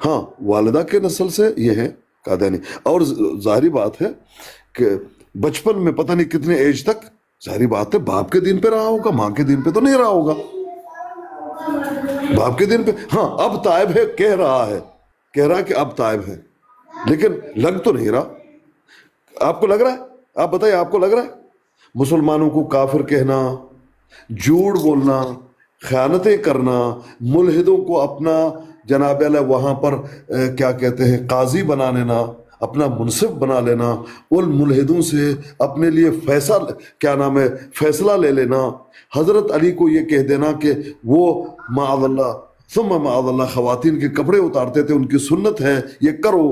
ہاں والدہ کے نسل سے یہ ہے قادیانی. اور ظاہری بات ہے کہ بچپن میں پتہ نہیں کتنے ایج تک ظاہری بات ہے باپ کے دین پہ رہا ہوگا, ماں کے دین پہ تو نہیں رہا ہوگا. باپ کے دین پہ ہاں اب تائب ہے, کہہ رہا ہے کہ اب تائب ہے, لیکن لگ تو نہیں رہا. آپ کو لگ رہا ہے؟ آپ بتائیے, آپ کو لگ رہا ہے مسلمانوں کو کافر کہنا, جھوٹ بولنا, خیانتیں کرنا, ملحدوں کو اپنا جناب اللہ وہاں پر کیا کہتے ہیں قاضی بنا لینا, اپنا منصف بنا لینا, ان ملحدوں سے اپنے لیے فیصلہ لے لینا, حضرت علی کو یہ کہہ دینا کہ وہ معاذ اللہ ثم معاذ اللہ خواتین کے کپڑے اتارتے تھے, ان کی سنت ہے, یہ کرو.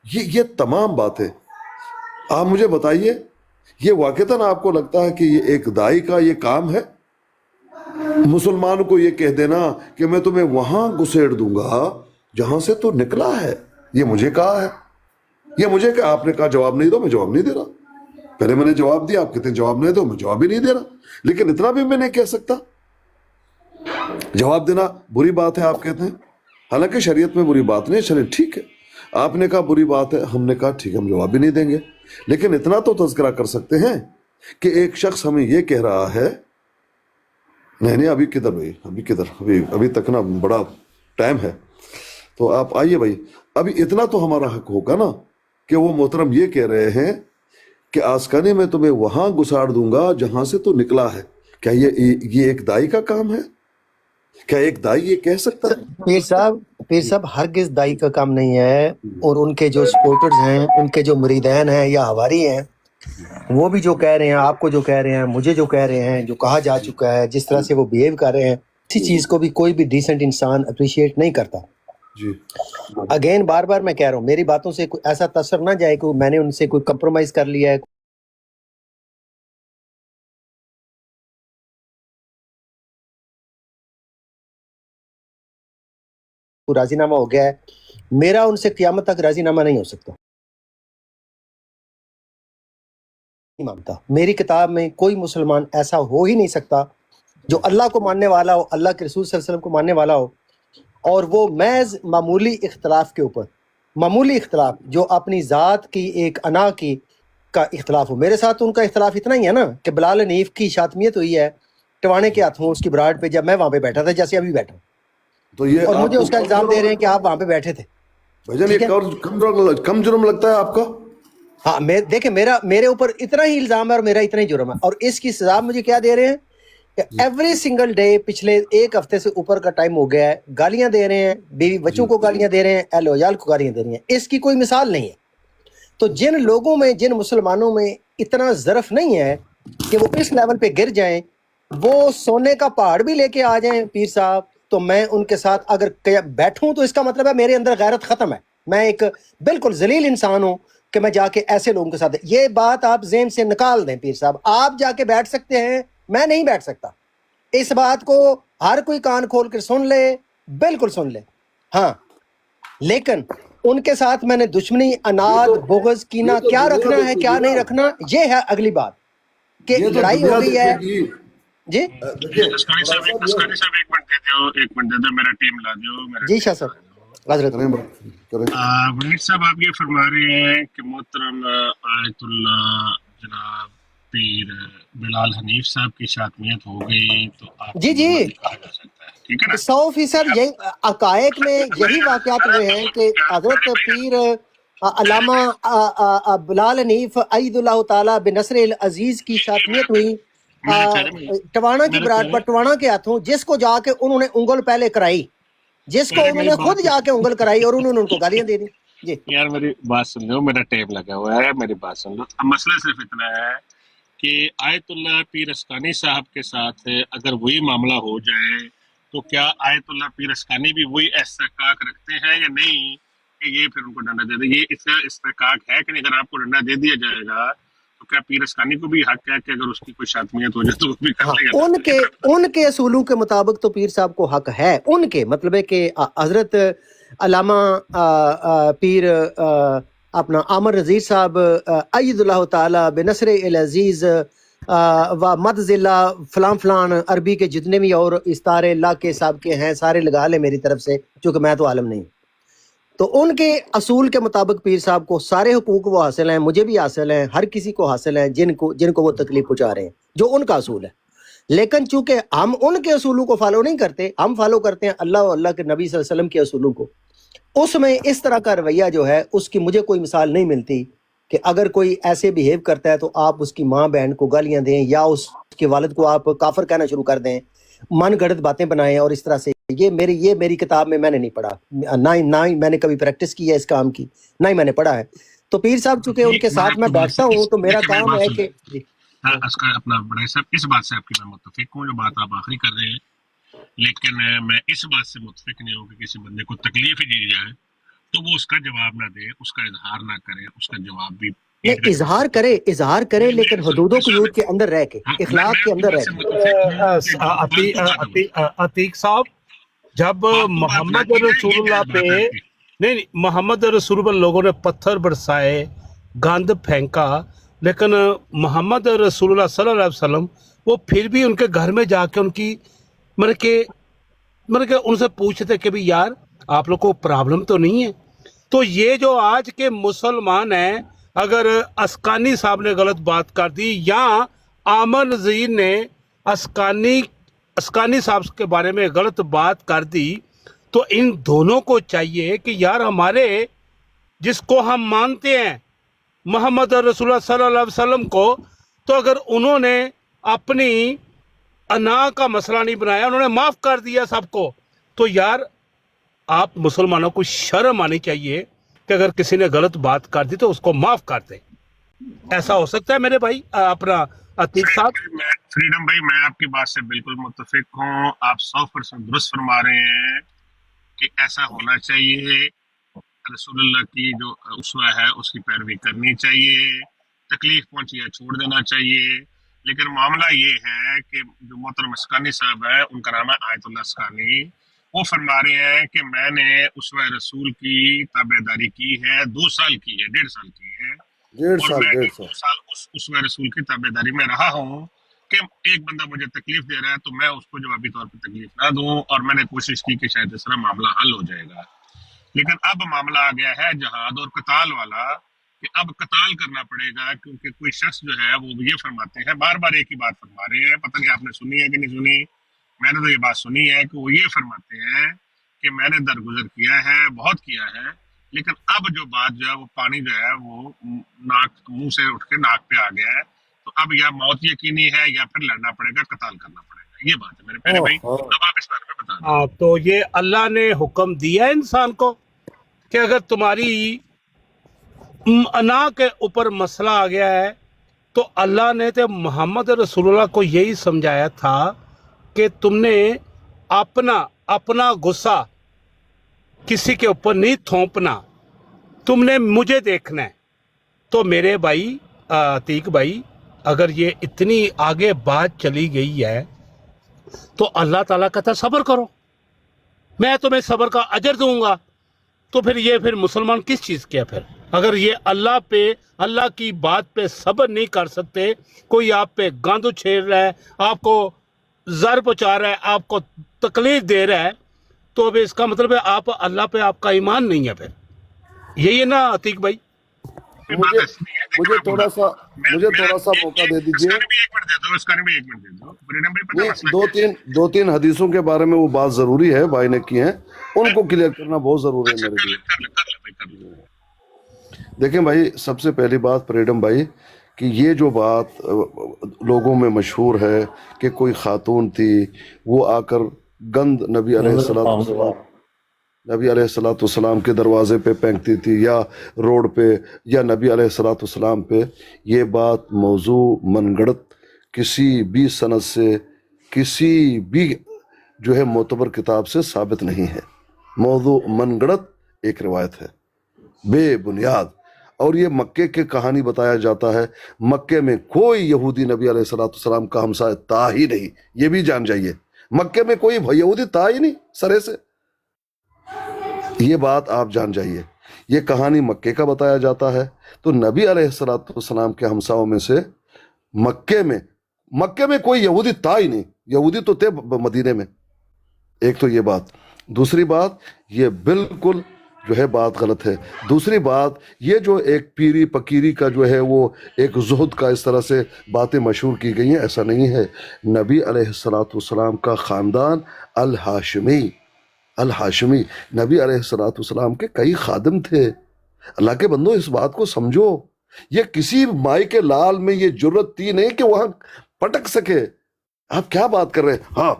یہ تمام باتیں آپ مجھے بتائیے, یہ واقعتاً آپ کو لگتا ہے کہ یہ ایک دائی کا یہ کام ہے مسلمان کو یہ کہہ دینا کہ میں تمہیں وہاں گھسیڑ دوں گا جہاں سے تو نکلا ہے؟ یہ مجھے کہا ہے, یہ مجھے کہ آپ نے کہا جواب نہیں دو, میں جواب نہیں دے رہا. پہلے میں نے جواب دیا, آپ کہتے ہیں جواب نہیں دو, میں جواب ہی نہیں دے رہا. لیکن اتنا بھی میں نہیں کہہ سکتا. جواب دینا بری بات ہے آپ کہتے ہیں, حالانکہ شریعت میں بری بات نہیں. چلیں ٹھیک ہے, آپ نے کہا بری بات ہے, ہم نے کہا ٹھیک ہے ہم جواب بھی نہیں دیں گے. لیکن اتنا تو تذکرہ کر سکتے ہیں کہ ایک شخص ہمیں یہ کہہ رہا ہے, نہیں ابھی کدھر بھائی, ابھی تک نا بڑا ٹائم ہے, تو آپ آئیے بھائی. ابھی اتنا تو ہمارا حق ہوگا نا کہ وہ محترم یہ کہہ رہے ہیں کہ آسکانی میں تمہیں وہاں گساڑ دوں گا جہاں سے تو نکلا ہے. کیا یہ ایک دائی کا کام ہے؟ کیا ایک دائی یہ کہہ سکتا ہے؟ پیر صاحب ہرگز دائی کا کام نہیں ہے. اور ان کے جو سپورٹرز ہیں, ان کے جو مریدین ہیں یا ہواری ہیں, وہ بھی جو کہہ رہے ہیں, آپ کو جو کہہ رہے ہیں, مجھے جو کہہ رہے ہیں, جو کہا جا چکا ہے, جس طرح سے وہ بیہیو کر رہے ہیں, اسی چیز کو بھی کوئی بھی ڈیسنٹ انسان اپریشیٹ نہیں کرتا. جی اگین بار بار میں کہہ رہا ہوں, میری باتوں سے ایسا تاثر نہ جائے کہ میں نے ان سے کوئی کمپرومائز کر لیا ہے, راضی نامہ ہو گیا ہے. میرا ان سے قیامت تک راضی نامہ نہیں ہو سکتا, نہیں مانتا. میری کتاب میں کوئی مسلمان ایسا ہو ہی نہیں سکتا جو اللہ کو ماننے والا ہو, اللہ کے رسول صلی اللہ علیہ وسلم کو ماننے والا ہو, اور وہ محض معمولی اختلاف کے اوپر, معمولی اختلاف جو اپنی ذات کی ایک انا کی کا اختلاف ہو. میرے ساتھ ان کا اختلاف اتنا ہی ہے نا کہ بلال حنیف کی شاتمیت ہوئی ہے ٹوانے کے ہاتھوں اس کی براڈ پہ, جب میں وہاں پہ بیٹھا تھا جیسے ابھی بیٹھا ہوں, تو یہ اور مجھے اس کا الزام دے رہے ہیں کہ آپ وہاں پہ بیٹھے تھے. بھجن یہ کم جرم لگتا ہے آپ کا؟ ہاں دیکھیں, میرے اوپر اتنا ہی الزام ہے اور میرا اتنا ہی جرم ہے, اور اس کی سزا مجھے کیا دے رہے ہیں کہ ایوری سنگل ڈے پچھلے ایک ہفتے سے اوپر کا ٹائم ہو گیا ہے, گالیاں دے رہے ہیں, بیوی بچوں کو گالیاں دے رہے ہیں, اہل و عیال کو گالیاں دے رہی ہیں. اس کی کوئی مثال نہیں ہے. تو جن لوگوں میں, جن مسلمانوں میں اتنا ظرف نہیں ہے کہ وہ اس لیول پہ گر جائیں, وہ سونے کا پہاڑ بھی لے کے آ جائیں پیر صاحب, تو میں ان کے ساتھ اگر بیٹھوں تو اس کا مطلب ہے میرے اندر غیرت ختم ہے. میں ایک بالکل ذلیل انسان ہوں کہ میں جا کے ایسے لوگوں کے ساتھ, یہ بات آپ ذہن سے نکال دیں پیر صاحب. آپ جا کے بیٹھ سکتے ہیں, میں نہیں بیٹھ سکتا. اس بات کو ہر کوئی کان کھول کر سن لے, بالکل سن لے. ہاں لیکن ان کے ساتھ میں نے دشمنی, اناد, بغض, کینہ کیا رکھنا ہے کیا نہیں رکھنا, یہ ہے اگلی بات کہ لڑائی ہو گئی ہے. جی اسکانی صاحب ایک منٹ دے دو, میرا ٹیم لا دیو. جی شاہ صاحب حضرت. وحید صاحب آپ یہ فرما رہے ہیں کہ محترم آیت اللہ جناب پیر بلال حنیف صاحب کی شاتمیت ہو گئی تو آپ جی جی کہا جا سکتا ہے, ٹھیک ہے نا؟ 100% یہی عقائد میں یہی واقعات ہوئے ہیں کہ حضرت پیر علامہ بلال حنیف عید اللہ تعالیٰ بنصر العزیز کی شاتمیت ہوئی ٹوانا کی براڈ پر, ٹوانا کے ہاتھوں, جس کو جا کے انہوں نے انگل پہلے کرائی, جس کو انہوں نے خود جا کے انگل کرائی, اور انہوں نے ان کو گالیاں دے دی. جی یار میری بات سن لو, میرا ٹیپ لگا ہوا ہے, میری بات سن لو. اب مسئلہ صرف اتنا ہے کہ آیت اللہ پیر اسکانی صاحب کے ساتھ اگر وہی معاملہ ہو جائے تو کیا آیت اللہ پیر اسکانی بھی وہی استحقاق رکھتے ہیں یا نہیں کہ یہ پھر ان کو ڈنڈا دے دے؟ یہ اس کا استحقاق ہے کہ نہیں؟ اگر آپ کو ڈنڈا دے دیا جائے گا تو کیا پیر اسکانی کو بھی حق ہے کہ اگر اس کی کوئی شاتمیت ہو جائے تو وہ بھی کر لے گا؟ ان کے اصولوں کے مطابق تو پیر صاحب کو حق ہے. ان کے مطلب ہے کہ حضرت علامہ پیر اپنا عامر نذیر صاحب اید اللہ تعالیٰ بنصر العزیز و مد ذلہ فلان فلان عربی کے جتنے بھی اور استارے اللہ کے صاحب کے ہیں سارے لگا لے میری طرف سے, چونکہ میں تو عالم نہیں. تو ان کے اصول کے مطابق پیر صاحب کو سارے حقوق وہ حاصل ہیں، مجھے بھی حاصل ہیں، ہر کسی کو حاصل ہیں جن کو وہ تکلیف پہنچا رہے ہیں، جو ان کا اصول ہے۔ لیکن چونکہ ہم ان کے اصولوں کو فالو نہیں کرتے، ہم فالو کرتے ہیں اللہ اور اللہ کے نبی صلی اللہ علیہ وسلم کے اصولوں کو، اس میں اس طرح کا رویہ جو ہے اس کی مجھے کوئی مثال نہیں ملتی کہ اگر کوئی ایسے بیہیو کرتا ہے تو آپ اس کی ماں بہن کو گالیاں دیں یا اس کے والد کو آپ کافر کہنا شروع کر دیں، من گھڑت باتیں بنائیں اور اس طرح سے۔ یہ میری کتاب میں میں نے نہیں پڑھا، نہ ہی میں نے کبھی پریکٹس کی ہے اس کام کی، نہ ہی میں نے پڑھا ہے۔ تو پیر صاحب چونکہ ان ایک کے میں ساتھ آپ میں کی بات بیٹھتا سے ہوں تو میرا دیکھیں میری کام بات ہے سن کہ لیں، اس کا اپنا بڑے صاحب اس بات سے آپ کی میں متفق ہوں جو بات آپ آخری کر رہے ہیں، لیکن میں اس بات سے متفق نہیں ہوں کہ کسی بندے کو تکلیف ہی دی جائے تو وہ اس کا جواب نہ دے، اس کا اظہار نہ کرے، اس کا جواب بھی ایک نہیں، اظہار کرے لیکن حدود و قیود کے اندر رہ کے، اخلاق میں کے آپ کی اندر بات رہ سے کے۔ متفق ہوں کہ جو فالتو بات ہے عتیق صاحب، جب فالتو بات نہ محمد کی جائے، رسول یہ اللہ جائز پہ بات ہے آپ کی۔ نہیں محمد رسول اللہ لوگوں نے پتھر برسائے، گند پھینکا، لیکن محمد رسول اللہ صلی اللہ علیہ وسلم وہ پھر بھی ان کے گھر میں جا کے ان کی کہ ان سے پوچھتے کہ بھی یار آپ لوگ کو پرابلم تو نہیں ہے؟ تو یہ جو آج کے مسلمان ہیں، اگر اسکانی صاحب نے غلط بات کر دی یا عامر نذیر نے اسکانی صاحب کے بارے میں غلط بات کر دی، تو ان دونوں کو چاہیے کہ یار ہمارے جس کو ہم مانتے ہیں محمد رسول اللہ صلی اللہ علیہ وسلم کو، تو اگر انہوں نے اپنی انا کا مسئلہ نہیں بنایا، انہوں نے معاف کر دیا سب کو، تو یار آپ مسلمانوں کو شرم آنی چاہیے کہ اگر کسی نے غلط بات کر دی تو اس کو معاف کر دیں۔ ایسا ہو سکتا ہے میرے بھائی اپنا عتیق صاحب؟ فریڈم بھائی میں آپ کی بات سے بالکل متفق ہوں، آپ 100% درست فرما رہے ہیں کہ ایسا ہونا چاہیے، رسول اللہ کی جو اسوہ ہے اس کی پیروی کرنی چاہیے، تکلیف پہنچی ہے چھوڑ دینا چاہیے۔ لیکن معاملہ یہ ہے کہ جو محترم اسکانی صاحب ہے، ان کا نام ہے آیت اللہ اسکانی، وہ فرما رہے ہیں کہ میں نے اسوہ رسول کی تابع داری کی ہے، 2 سال کی ہے، 1.5 سال کی ہے، 1.5 اور سال میں 1.5 ان سال 2 سال اسوہ رسول کی تابع داری میں رہا ہوں کہ ایک بندہ مجھے تکلیف دے رہا ہے تو میں اس کو جوابی طور پہ تکلیف نہ دوں، اور میں نے کوشش کی کہ شاید اس طرح معاملہ حل ہو جائے گا۔ لیکن اب معاملہ آ گیا ہے جہاد اور قتال والا، کہ اب قتال کرنا پڑے گا، کیونکہ کوئی شخص جو ہے وہ یہ فرماتے ہیں، بار بار ایک ہی بات فرما رہے ہیں، پتہ نہیں آپ نے سنی ہے کہ نہیں سنی، میں نے تو یہ بات سنی ہے کہ وہ یہ فرماتے ہیں کہ میں نے درگزر کیا ہے، بہت کیا ہے، لیکن اب جو بات جو ہے وہ پانی جو ہے وہ ناک منہ سے اٹھ کے ناک پہ آ گیا ہے، تو اب یا موت یقینی ہے یا پھر لڑنا پڑے گا، قتال کرنا پڑے گا۔ یہ بات ہے میرے پیارے بھائی، اب آپ اس بارے میں بتا دیں۔ تو یہ اللہ نے حکم دیا ہے انسان کو کہ اگر تمہاری انا کے اوپر مسئلہ آ گیا ہے تو اللہ نے تو محمد رسول اللہ کو یہی سمجھایا تھا کہ تم نے اپنا غصہ کسی کے اوپر نہیں تھوپنا، تم نے مجھے دیکھنا ہے۔ تو میرے بھائی عتیق بھائی، اگر یہ اتنی آگے بات چلی گئی ہے تو اللہ تعالیٰ کہتا ہے صبر کرو، میں تمہیں صبر کا اجر دوں گا۔ تو پھر مسلمان کس چیز کے ہے پھر؟ اگر یہ اللہ کی بات پہ صبر نہیں کر سکتے، کوئی آپ پہ گاند چھیڑ رہا ہے، آپ کو زر پہنچا رہا ہے، آپ کو تکلیف دے رہا ہے، تو اب اس کا مطلب ہے آپ اللہ پہ آپ کا ایمان نہیں ہے۔ پھر یہی ہے نا عتیق بھائی؟ مجھے تھوڑا سا موقع دے دیجیے۔ دو تین حدیثوں کے بارے میں وہ بات ضروری ہے بھائی نے کی ہیں، ان کو کلیئر کرنا بہت ضروری ہے میرے لیے۔ دیکھیں بھائی، سب سے پہلی بات فریڈم بھائی، کہ یہ جو بات لوگوں میں مشہور ہے کہ کوئی خاتون تھی وہ آ کر گند نبی علیہ السلام کے دروازے پہ پھینکتی تھی یا روڈ پہ یا نبی علیہ السلام پہ، یہ بات موضوع من گڑت کسی بھی سند سے کسی بھی جو ہے معتبر کتاب سے ثابت نہیں ہے، موضوع من گڑت ایک روایت ہے بے بنیاد۔ اور یہ مکے کے کہانی بتایا جاتا ہے، مکے میں کوئی یہودی نبی علیہ السلام کا ہمسایہ تھا ہی نہیں، یہ بھی جان جائیے، مکے میں کوئی یہودی تھا ہی نہیں سرے سے، یہ بات آپ جان جائیے۔ یہ کہانی مکے کا بتایا جاتا ہے، تو نبی علیہ السلام کے ہمسایوں میں سے مکے میں کوئی یہودی تھا ہی نہیں، یہودی تو تھے مدینے میں۔ ایک تو یہ بات، دوسری بات یہ بالکل جو ہے بات غلط ہے. دوسری بات یہ جو ایک پیری پکیری کا جو ہے وہ ایک زہد کا اس طرح سے باتیں مشہور کی گئی ہیں, ایسا نہیں ہے. نبی علیہ الصلاۃ والسلام کا خاندان الہاشمی نبی علیہ الصلاۃ والسلام کے کئی خادم تھے. اللہ کے بندو اس بات کو سمجھو, یہ کسی مائی کے لال میں یہ جرت تھی نہیں کہ وہاں پٹک سکے. آپ کیا بات کر رہے ہیں؟ ہاں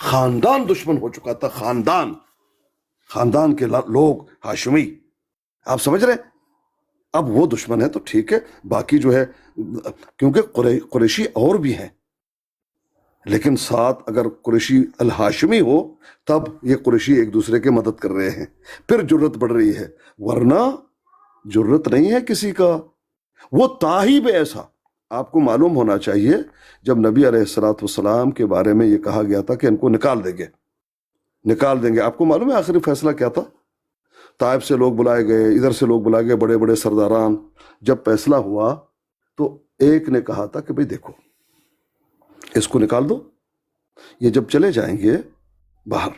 خاندان دشمن ہو چکا تھا, خاندان کے لوگ ہاشمی, آپ سمجھ رہے ہیں؟ اب وہ دشمن ہے تو ٹھیک ہے, باقی جو ہے کیونکہ قریشی اور بھی ہیں, لیکن ساتھ اگر قریشی الہاشمی ہو تب یہ قریشی ایک دوسرے کے مدد کر رہے ہیں, پھر جرت بڑھ رہی ہے, ورنہ جرت نہیں ہے کسی کا. وہ تاہیب ایسا آپ کو معلوم ہونا چاہیے, جب نبی علیہ الصلوۃ والسلام کے بارے میں یہ کہا گیا تھا کہ ان کو نکال دیں گے, آپ کو معلوم ہے آخری فیصلہ کیا تھا؟ طائف سے لوگ بلائے گئے, ادھر سے لوگ بلائے گئے, بڑے بڑے سرداران. جب فیصلہ ہوا تو ایک نے کہا تھا کہ بھئی دیکھو اس کو نکال دو, یہ جب چلے جائیں گے باہر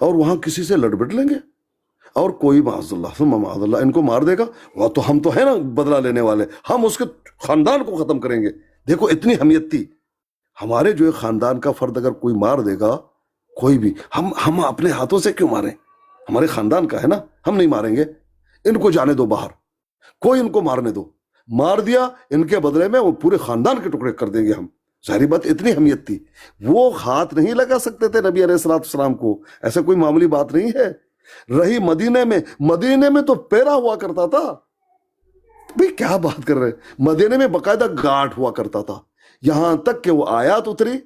اور وہاں کسی سے لڑ بڑ لیں گے اور کوئی معاذ اللہ ثم معاذ اللہ ان کو مار دے گا, وہ تو ہم تو ہیں نا بدلہ لینے والے, ہم اس کے خاندان کو ختم کریں گے. دیکھو اتنی اہمیت تھی. ہمارے جو خاندان کا فرد اگر کوئی مار دے گا, کوئی بھی, ہم اپنے ہاتھوں سے کیوں ماریں؟ ہمارے خاندان کا ہے نا, ہم نہیں ماریں گے. ان کو جانے دو باہر, کوئی ان کو مارنے دو. مار دیا, ان کے بدلے میں وہ پورے خاندان کے ٹکڑے کر دیں گے ہم. ظاہری بات اتنی اہمیت تھی. وہ ہاتھ نہیں لگا سکتے تھے نبی علیہ الصلوۃ والسلام کو, ایسا کوئی معمولی بات نہیں ہے. رہی مدینے میں تو پیرا ہوا کرتا تھا. بھئی کیا بات کر رہے, مدینے میں باقاعدہ گھاٹ ہوا کرتا تھا, یہاں تک کہ وہ آیات اتری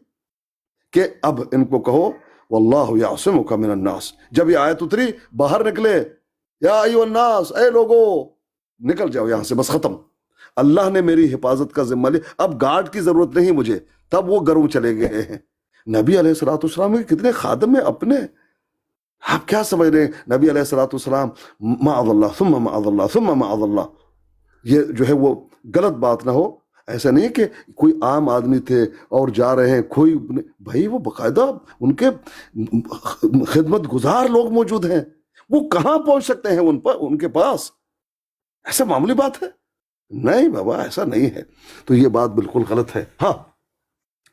کہ اب ان کو کہو واللہ یعصمک من الناس. جب یہ آیت اتری باہر نکلے, یا ایھا الناس, اے لوگو نکل جاؤ یہاں سے, بس ختم, اللہ نے میری حفاظت کا ذمہ لیا, اب گارڈ کی ضرورت نہیں مجھے. تب وہ گھروں چلے گئے ہیں. نبی علیہ الصلوۃ والسلام کے کتنے خادم ہیں اپنے, آپ کیا سمجھ رہے ہیں؟ نبی علیہ الصلوۃ والسلام معاذ اللہ ثم معاذ اللہ ثم معاذ اللہ, یہ جو ہے وہ غلط بات نہ ہو. ایسا نہیں کہ کوئی عام آدمی تھے اور جا رہے ہیں, کوئی بھائی وہ باقاعدہ ان کے خدمت گزار لوگ موجود ہیں, وہ کہاں پہنچ سکتے ہیں ان کے پاس؟ ایسا معمولی بات ہے؟ نہیں بابا, ایسا نہیں ہے. تو یہ بات بالکل غلط ہے. ہاں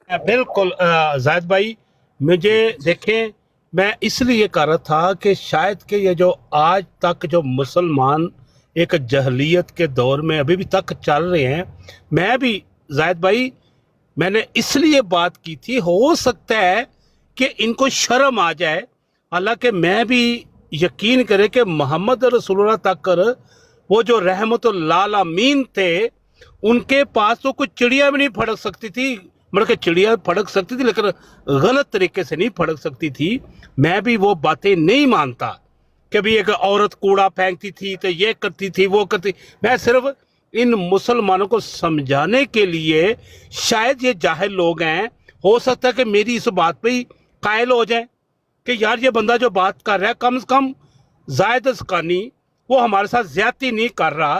بالکل زاہد بھائی, مجھے دیکھیں, میں اس لیے کہہ رہا تھا کہ شاید کہ یہ جو آج تک جو مسلمان ایک جہلیت کے دور میں ابھی بھی تک چل رہے ہیں, میں بھی زاہد بھائی میں نے اس لیے بات کی تھی, ہو سکتا ہے کہ ان کو شرم آ جائے. حالانکہ میں بھی یقین کرے کہ محمد رسول اللہ تک وہ جو رحمت للعالمین تھے, ان کے پاس تو کوئی چڑیا بھی نہیں پھڑک سکتی تھی. مطلب کہ چڑیا پھڑک سکتی تھی لیکن غلط طریقے سے نہیں پھڑک سکتی تھی. میں بھی وہ باتیں نہیں مانتا کہ بھی ایک عورت کوڑا پھینکتی تھی تو یہ کرتی تھی وہ کرتی. میں صرف ان مسلمانوں کو سمجھانے کے لیے, شاید یہ جاہل لوگ ہیں, ہو سکتا ہے کہ میری اس بات پہ ہی قائل ہو جائیں کہ یار یہ بندہ جو بات کر رہا ہے کم از کم زاہد حقانی وہ ہمارے ساتھ زیادتی نہیں کر رہا.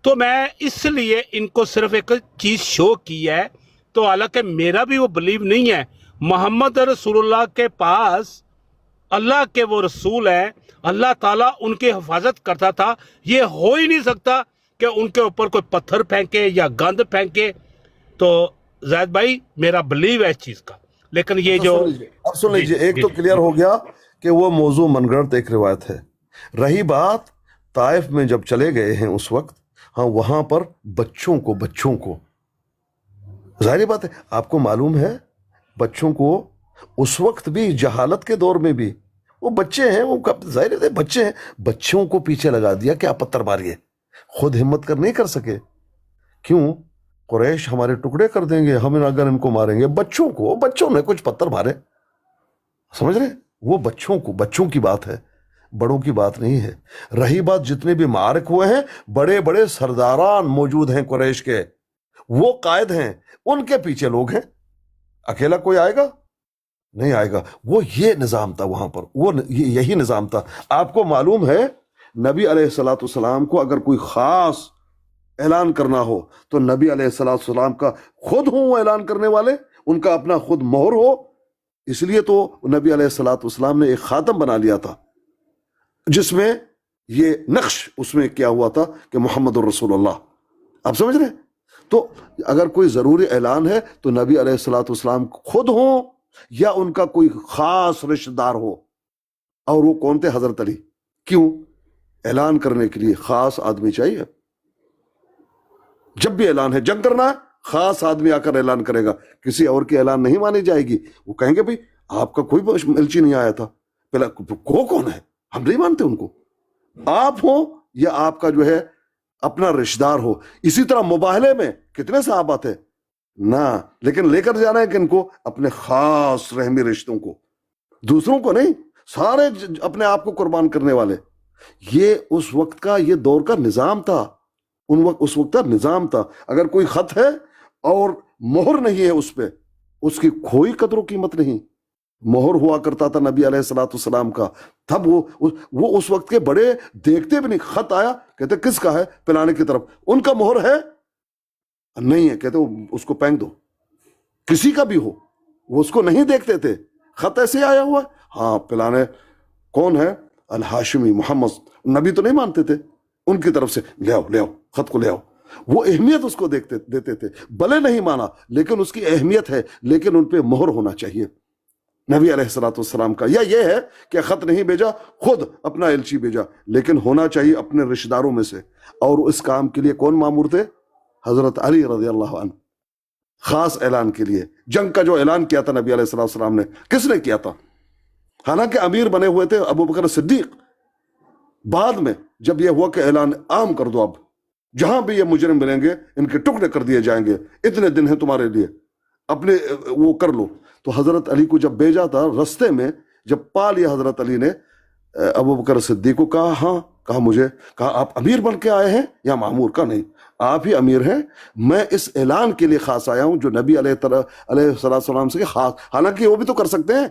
تو میں اس لیے ان کو صرف ایک چیز شو کی ہے. تو حالانکہ میرا بھی وہ بلیو نہیں ہے, محمد رسول اللہ کے پاس اللہ کے وہ رسول ہیں, اللہ تعالیٰ ان کی حفاظت کرتا تھا. یہ ہو ہی نہیں سکتا کہ ان کے اوپر کوئی پتھر پھینکے یا گند پھینکے. تو زاہد بھائی میرا بلیو ہے اس چیز کا. لیکن یہ جو اب سن لیجیے, ایک تو کلیئر ہو گیا کہ وہ موضوع من گھڑت ایک روایت ہے. رہی بات طائف میں جب چلے گئے ہیں اس وقت, ہاں وہاں پر بچوں کو ظاہری بات ہے, آپ کو معلوم ہے بچوں کو اس وقت بھی جہالت کے دور میں بھی, وہ بچے ہیں, وہ ظاہر ہے بچے ہیں, بچوں کو پیچھے لگا دیا کہ آپ پتھر ماریے. خود ہمت کر نہیں کر سکے. کیوں؟ قریش ہمارے ٹکڑے کر دیں گے ہم اگر ان کو ماریں گے. بچوں نے کچھ پتھر مارے, سمجھ رہے, وہ بچوں کی بات ہے, بڑوں کی بات نہیں ہے. رہی بات جتنے بھی معارک ہوئے ہیں, بڑے بڑے سرداران موجود ہیں قریش کے, وہ قائد ہیں, ان کے پیچھے لوگ ہیں. اکیلا کوئی آئے گا؟ نہیں آئے گا. وہ یہ نظام تھا وہاں پر, وہ یہی نظام تھا. آپ کو معلوم ہے نبی علیہ الصلوۃ والسلام کو اگر کوئی خاص اعلان کرنا ہو تو نبی علیہ الصلوۃ والسلام کا خود ہوں اعلان کرنے والے, ان کا اپنا خود مہر ہو. اس لیے تو نبی علیہ الصلوۃ والسلام نے ایک خاتم بنا لیا تھا. جس میں یہ نقش اس میں کیا ہوا تھا کہ محمد الرسول اللہ. آپ سمجھ رہے ہیں؟ تو اگر کوئی ضروری اعلان ہے تو نبی علیہ الصلوۃ والسلام خود ہوں یا ان کا کوئی خاص رشتہ دار ہو. اور وہ کون تھے؟ حضرت علی. کیوں؟ اعلان کرنے کے لیے خاص آدمی چاہیے. جب بھی اعلان ہے، جنگ کرنا ہے، خاص آدمی آ کر اعلان کرے گا. کسی اور کی اعلان نہیں مانی جائے گی. وہ کہیں گے بھئی آپ کا کوئی ملچی نہیں آیا تھا، پہلا وہ کون ہے؟ ہم نہیں مانتے ان کو. آپ ہو یا آپ کا جو ہے اپنا رشتہ دار ہو. اسی طرح مباہلے میں کتنے صحابہ تھے نہ، لیکن لے کر جانا ہے کہ ان کو اپنے خاص رحمی رشتوں کو، دوسروں کو نہیں، سارے اپنے آپ کو قربان کرنے والے. یہ اس وقت کا، یہ دور کا نظام تھا. اس وقت کا نظام تھا. اگر کوئی خط ہے اور مہر نہیں ہے اس پہ، اس کی کوئی قدر و قیمت نہیں. مہر ہوا کرتا تھا نبی علیہ الصلوۃ والسلام کا. تب وہ اس وقت کے بڑے دیکھتے بھی نہیں. خط آیا کہتے کس کا ہے؟ پلانے کی طرف. ان کا مہر ہے؟ نہیں ہے. کہتے اس کو پھینک دو. کسی کا بھی ہو وہ اس کو نہیں دیکھتے تھے. خط ایسے آیا ہوا ہے، ہاں پلانے کون ہے؟ الہاشمی محمد. نبی تو نہیں مانتے تھے، ان کی طرف سے لے آؤ خط کو لے آؤ. وہ اہمیت اس کو دیتے تھے. بھلے نہیں مانا لیکن اس کی اہمیت ہے، لیکن ان پہ مہر ہونا چاہیے نبی علیہ الصلوۃ والسلام کا. یا یہ ہے کہ خط نہیں بھیجا، خود اپنا ایلچی بھیجا، لیکن ہونا چاہیے اپنے رشتہ داروں میں سے. اور اس کام کے لیے کون مامور تھے؟ حضرت علی رضی اللہ عنہ. خاص اعلان کے لیے جنگ کا جو اعلان کیا تھا نبی علیہ الصلوۃ والسلام نے، کس نے کیا تھا؟ حالانکہ امیر بنے ہوئے تھے ابو بکر صدیق. بعد میں جب یہ ہوا کہ اعلان عام کر دو، اب جہاں بھی یہ مجرم ملیں گے ان کے ٹکڑے کر دیے جائیں گے، اتنے دن ہیں تمہارے لیے، اپنے وہ کر لو. تو حضرت علی کو جب بھیجا تھا، رستے میں جب پا لیا حضرت علی نے ابو بکر صدیق کو، کہا ہاں، کہا مجھے، کہا آپ امیر بن کے آئے ہیں یا معمور؟ کا نہیں، آپ ہی امیر ہیں. میں اس اعلان کے لیے خاص آیا ہوں جو نبی علیہ السلام سے خاص. حالانکہ وہ بھی تو کر سکتے ہیں،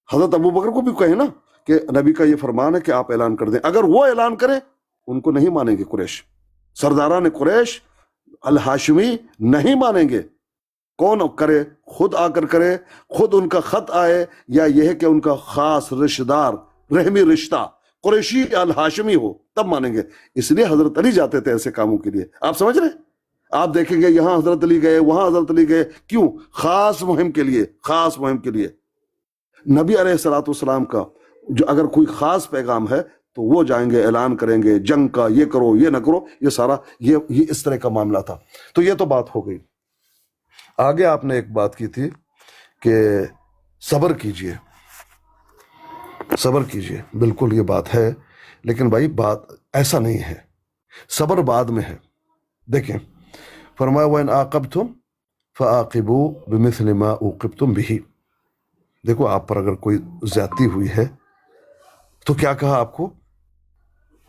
حضرت ابو بکر کو بھی کہیں نا کہ نبی کا یہ فرمان ہے کہ آپ اعلان کر دیں. اگر وہ اعلان کریں ان کو نہیں مانیں گے قریش. سرداران قریش الہاشمی نہیں مانیں گے. کون کرے؟ خود آ کر کرے، خود ان کا خط آئے، یا یہ ہے کہ ان کا خاص رشتہ دار، رحمی رشتہ قریشی الہاشمی ہو، تب مانیں گے. اس لیے حضرت علی جاتے تھے ایسے کاموں کے لیے. آپ سمجھ رہے ہیں؟ آپ دیکھیں گے یہاں حضرت علی گئے، وہاں حضرت علی گئے. کیوں؟ خاص مہم کے لیے. خاص مہم کے لیے نبی علیہ الصلوۃ والسلام کا جو اگر کوئی خاص پیغام ہے تو وہ جائیں گے، اعلان کریں گے جنگ کا، یہ کرو یہ نہ کرو. یہ سارا یہ اس طرح کا معاملہ تھا. تو یہ تو بات ہو گئی. آگے آپ نے ایک بات کی تھی کہ صبر کیجئے، صبر کیجئے. بالکل یہ بات ہے، لیکن بھائی بات ایسا نہیں ہے. صبر بعد میں ہے. دیکھیں فرمایا وَإِنْ عَاقَبْتُمْ فَعَاقِبُوا بِمِثْلِ مَا عُوقِبْتُمْ بِهِ. دیکھو آپ پر اگر کوئی زیادتی ہوئی ہے تو کیا کہا آپ کو؟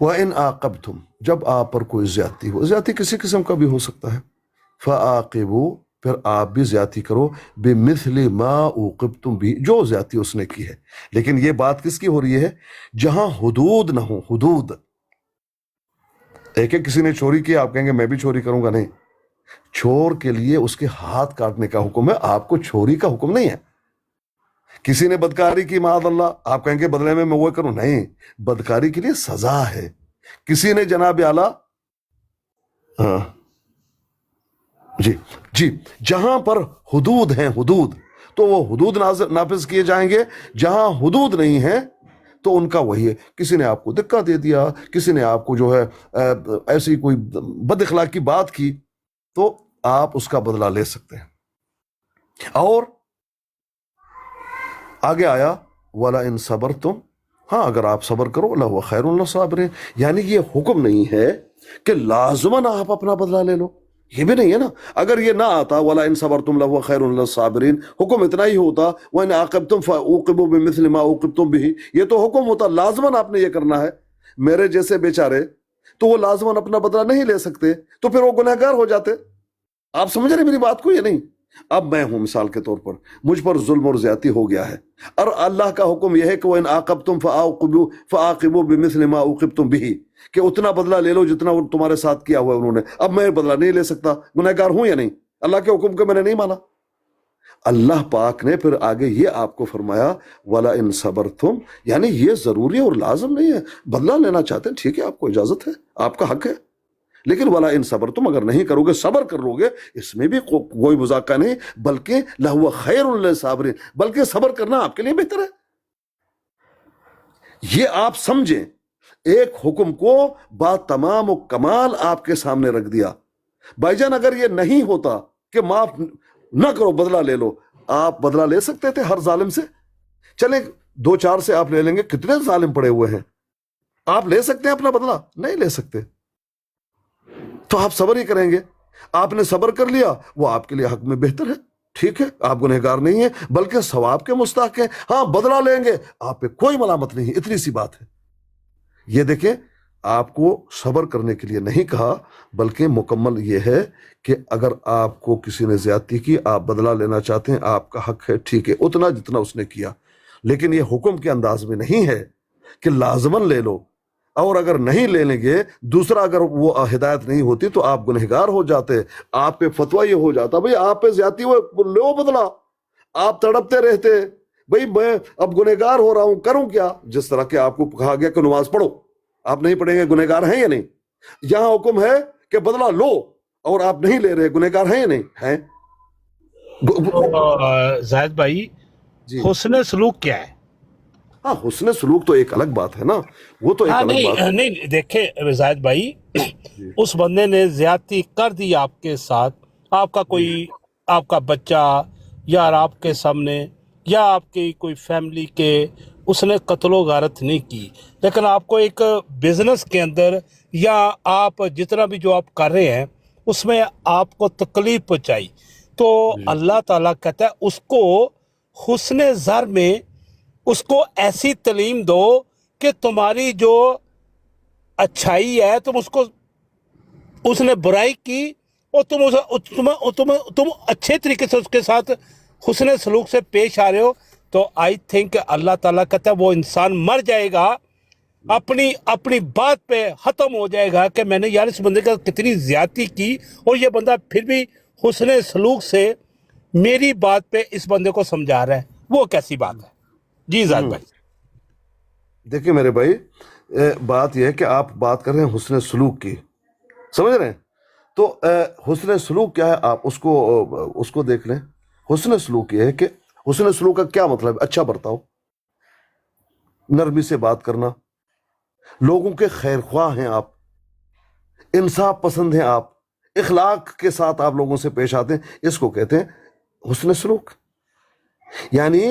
وَإِنْ عَاقَبْتُمْ، جب آپ پر کوئی زیادتی ہو، زیادتی کسی قسم کا بھی ہو سکتا ہے، فَعَاقِبُوا، پھر آپ بھی زیادتی کرو، بِمِثْلِ مَا عُوقِبْتُمْ بِهِ، جو زیادتی اس نے کی ہے. لیکن یہ بات کس کی ہو رہی ہے؟ جہاں حدود نہ ہو. حدود ایک کسی نے چوری کی، آپ کہیں گے میں بھی چوری کروں گا. نہیں، چور کے لیے اس کے ہاتھ کاٹنے کا حکم ہے، آپ کو چوری کا حکم نہیں ہے. کسی نے بدکاری کی معاذ اللہ، آپ کہیں گے بدلے میں وہ کروں. نہیں، بدکاری کے لیے سزا ہے. کسی نے جناب اعلیٰ جی جہاں پر حدود ہیں، حدود، تو وہ حدود نافذ کیے جائیں گے. جہاں حدود نہیں ہیں تو ان کا وہی ہے. کسی نے آپ کو دھکا دے دیا، کسی نے آپ کو جو ہے ایسی کوئی بد اخلاق کی بات کی، تو آپ اس کا بدلہ لے سکتے ہیں. اور آگے آیا وَلَئِن صَبَرْتُمْ، ہاں اگر آپ صبر کرو لَهُوَ خَيْرٌ لِلصَّابِرِينَ. یعنی یہ حکم نہیں ہے کہ لازماً آپ اپنا بدلہ لے لو. یہ بھی نہیں ہے نا. اگر یہ نہ آتا وَلَئِن صَبَرْتُمْ لَهُوَ خَيْرٌ لِلصَّابِرِينَ، حکم اتنا ہی ہوتا وَإِنْ عَاقَبْتُمْ فَعُوقِبُوا بِمِثْلِ مَا عُوقِبْتُمْ بِهِ، یہ تو حکم ہوتا لازماً آپ نے یہ کرنا ہے. میرے جیسے بیچارے تو وہ لازماً اپنا بدلہ نہیں لے سکتے، تو پھر وہ گنہگار ہو جاتے. آپ سمجھ رہے میری بات کو؟ یہ نہیں. اب میں ہوں مثال کے طور پر، مجھ پر ظلم اور زیادتی ہو گیا ہے، اور اللہ کا حکم یہ ہے کہ وَإِنْ عَاقَبْتُمْ فَعَاقِبُوا بِمِثْلِ مَا عُوقِبْتُمْ بِهِ، کہ اتنا بدلہ لے لو جتنا وہ تمہارے ساتھ کیا ہوا ہے انہوں نے. اب میں بدلہ نہیں لے سکتا، گنہگار ہوں یا نہیں؟ اللہ کے حکم کو میں نے نہیں مانا. اللہ پاک نے پھر آگے یہ آپ کو فرمایا وَلَا إِن صَبَرْتُمْ، یعنی یہ ضروری اور لازم نہیں ہے. بدلہ لینا چاہتے ہیں ٹھیک ہے، آپ کو اجازت ہے، آپ کا حق ہے، لیکن وَلَا إِن صَبَرْتُمْ، اگر نہیں کرو گے، صبر کر لو گے، اس میں بھی کوئی مذاکرہ نہیں، بلکہ لَهُوَ خَيْرٌ لِلصَّابِرِينَ، بلکہ صبر کرنا آپ کے لیے بہتر ہے. یہ آپ سمجھیں، ایک حکم کو با تمام و کمال آپ کے سامنے رکھ دیا. بھائی جان اگر یہ نہیں ہوتا کہ معاف نہ کرو بدلہ لے لو، آپ بدلہ لے سکتے تھے ہر ظالم سے؟ چلیں 2-4 سے آپ لے لیں گے، کتنے ظالم پڑے ہوئے ہیں، آپ لے سکتے ہیں اپنا بدلہ؟ نہیں لے سکتے. تو آپ صبر ہی کریں گے. آپ نے صبر کر لیا، وہ آپ کے لیے حق میں بہتر ہے، ٹھیک ہے، آپ گنہگار نہیں ہیں بلکہ ثواب کے مستحق ہیں. ہاں بدلہ لیں گے، آپ پہ کوئی ملامت نہیں، اتنی سی بات ہے. یہ دیکھیں، آپ کو صبر کرنے کے لیے نہیں کہا، بلکہ مکمل یہ ہے کہ اگر آپ کو کسی نے زیادتی کی، آپ بدلہ لینا چاہتے ہیں، آپ کا حق ہے، ٹھیک ہے، اتنا جتنا اس نے کیا. لیکن یہ حکم کے انداز میں نہیں ہے کہ لازماً لے لو، اور اگر نہیں لے لیں گے، دوسرا اگر وہ ہدایت نہیں ہوتی تو آپ گنہگار ہو جاتے. آپ پہ فتویٰ یہ ہو جاتا بھئی آپ پہ زیادتی ہوئے، لو بدلہ. آپ تڑپتے رہتے بھئی میں اب گنہگار ہو رہا ہوں، کروں کیا؟ جس طرح کہ آپ کو کہا گیا کہ نماز پڑھو، آپ نہیں پڑھیں گے، گنہگار ہیں یا نہیں؟ یہاں حکم ہے کہ بدلہ لو، اور آپ نہیں لے رہے، گنہگار ہیں یا نہیں ہیں؟ زاہد بھائی، جی حسن سلوک کیا ہے؟ ہاں، حسن سلوک تو ایک الگ بات ہے نا، وہ تو ایک ہاں الگ بات ہے. نہیں دیکھیں زاہد بھائی، جی اس بندے نے زیادتی کر دی آپ کے ساتھ، آپ کا جی کوئی، آپ کا بچہ یا آپ کے سامنے یا آپ کی کوئی فیملی کے، اس نے قتل و غارت نہیں کی، لیکن آپ کو ایک بزنس کے اندر یا آپ جتنا بھی جو آپ کر رہے ہیں اس میں آپ کو تکلیف پہنچائی، تو جی اللہ تعالیٰ کہتا ہے اس کو حسن زر میں اس کو ایسی تعلیم دو کہ تمہاری جو اچھائی ہے، تم اس کو، اس نے برائی کی اور تم اچھے طریقے سے اس کے ساتھ حسن سلوک سے پیش آ رہے ہو، تو آئی تھنک اللہ تعالیٰ کہتا ہے وہ انسان مر جائے گا، اپنی بات پہ ختم ہو جائے گا کہ میں نے یار اس بندے کا کتنی زیادتی کی، اور یہ بندہ پھر بھی حسن سلوک سے میری بات پہ اس بندے کو سمجھا رہا ہے. وہ کیسی بات ہے؟ جی زاہد بھائی. دیکھیں میرے بھائی، بات یہ ہے کہ آپ بات کر رہے ہیں حسن سلوک کی، سمجھ رہے ہیں؟ تو حسن سلوک کیا ہے، آپ اس کو دیکھ لیں. حسن سلوک یہ ہے کہ حسن سلوک کا کیا مطلب ہے؟ اچھا برتاؤ، نرمی سے بات کرنا، لوگوں کے خیر خواہ ہیں آپ، انصاف پسند ہیں آپ، اخلاق کے ساتھ آپ لوگوں سے پیش آتے ہیں، اس کو کہتے ہیں حسن سلوک. یعنی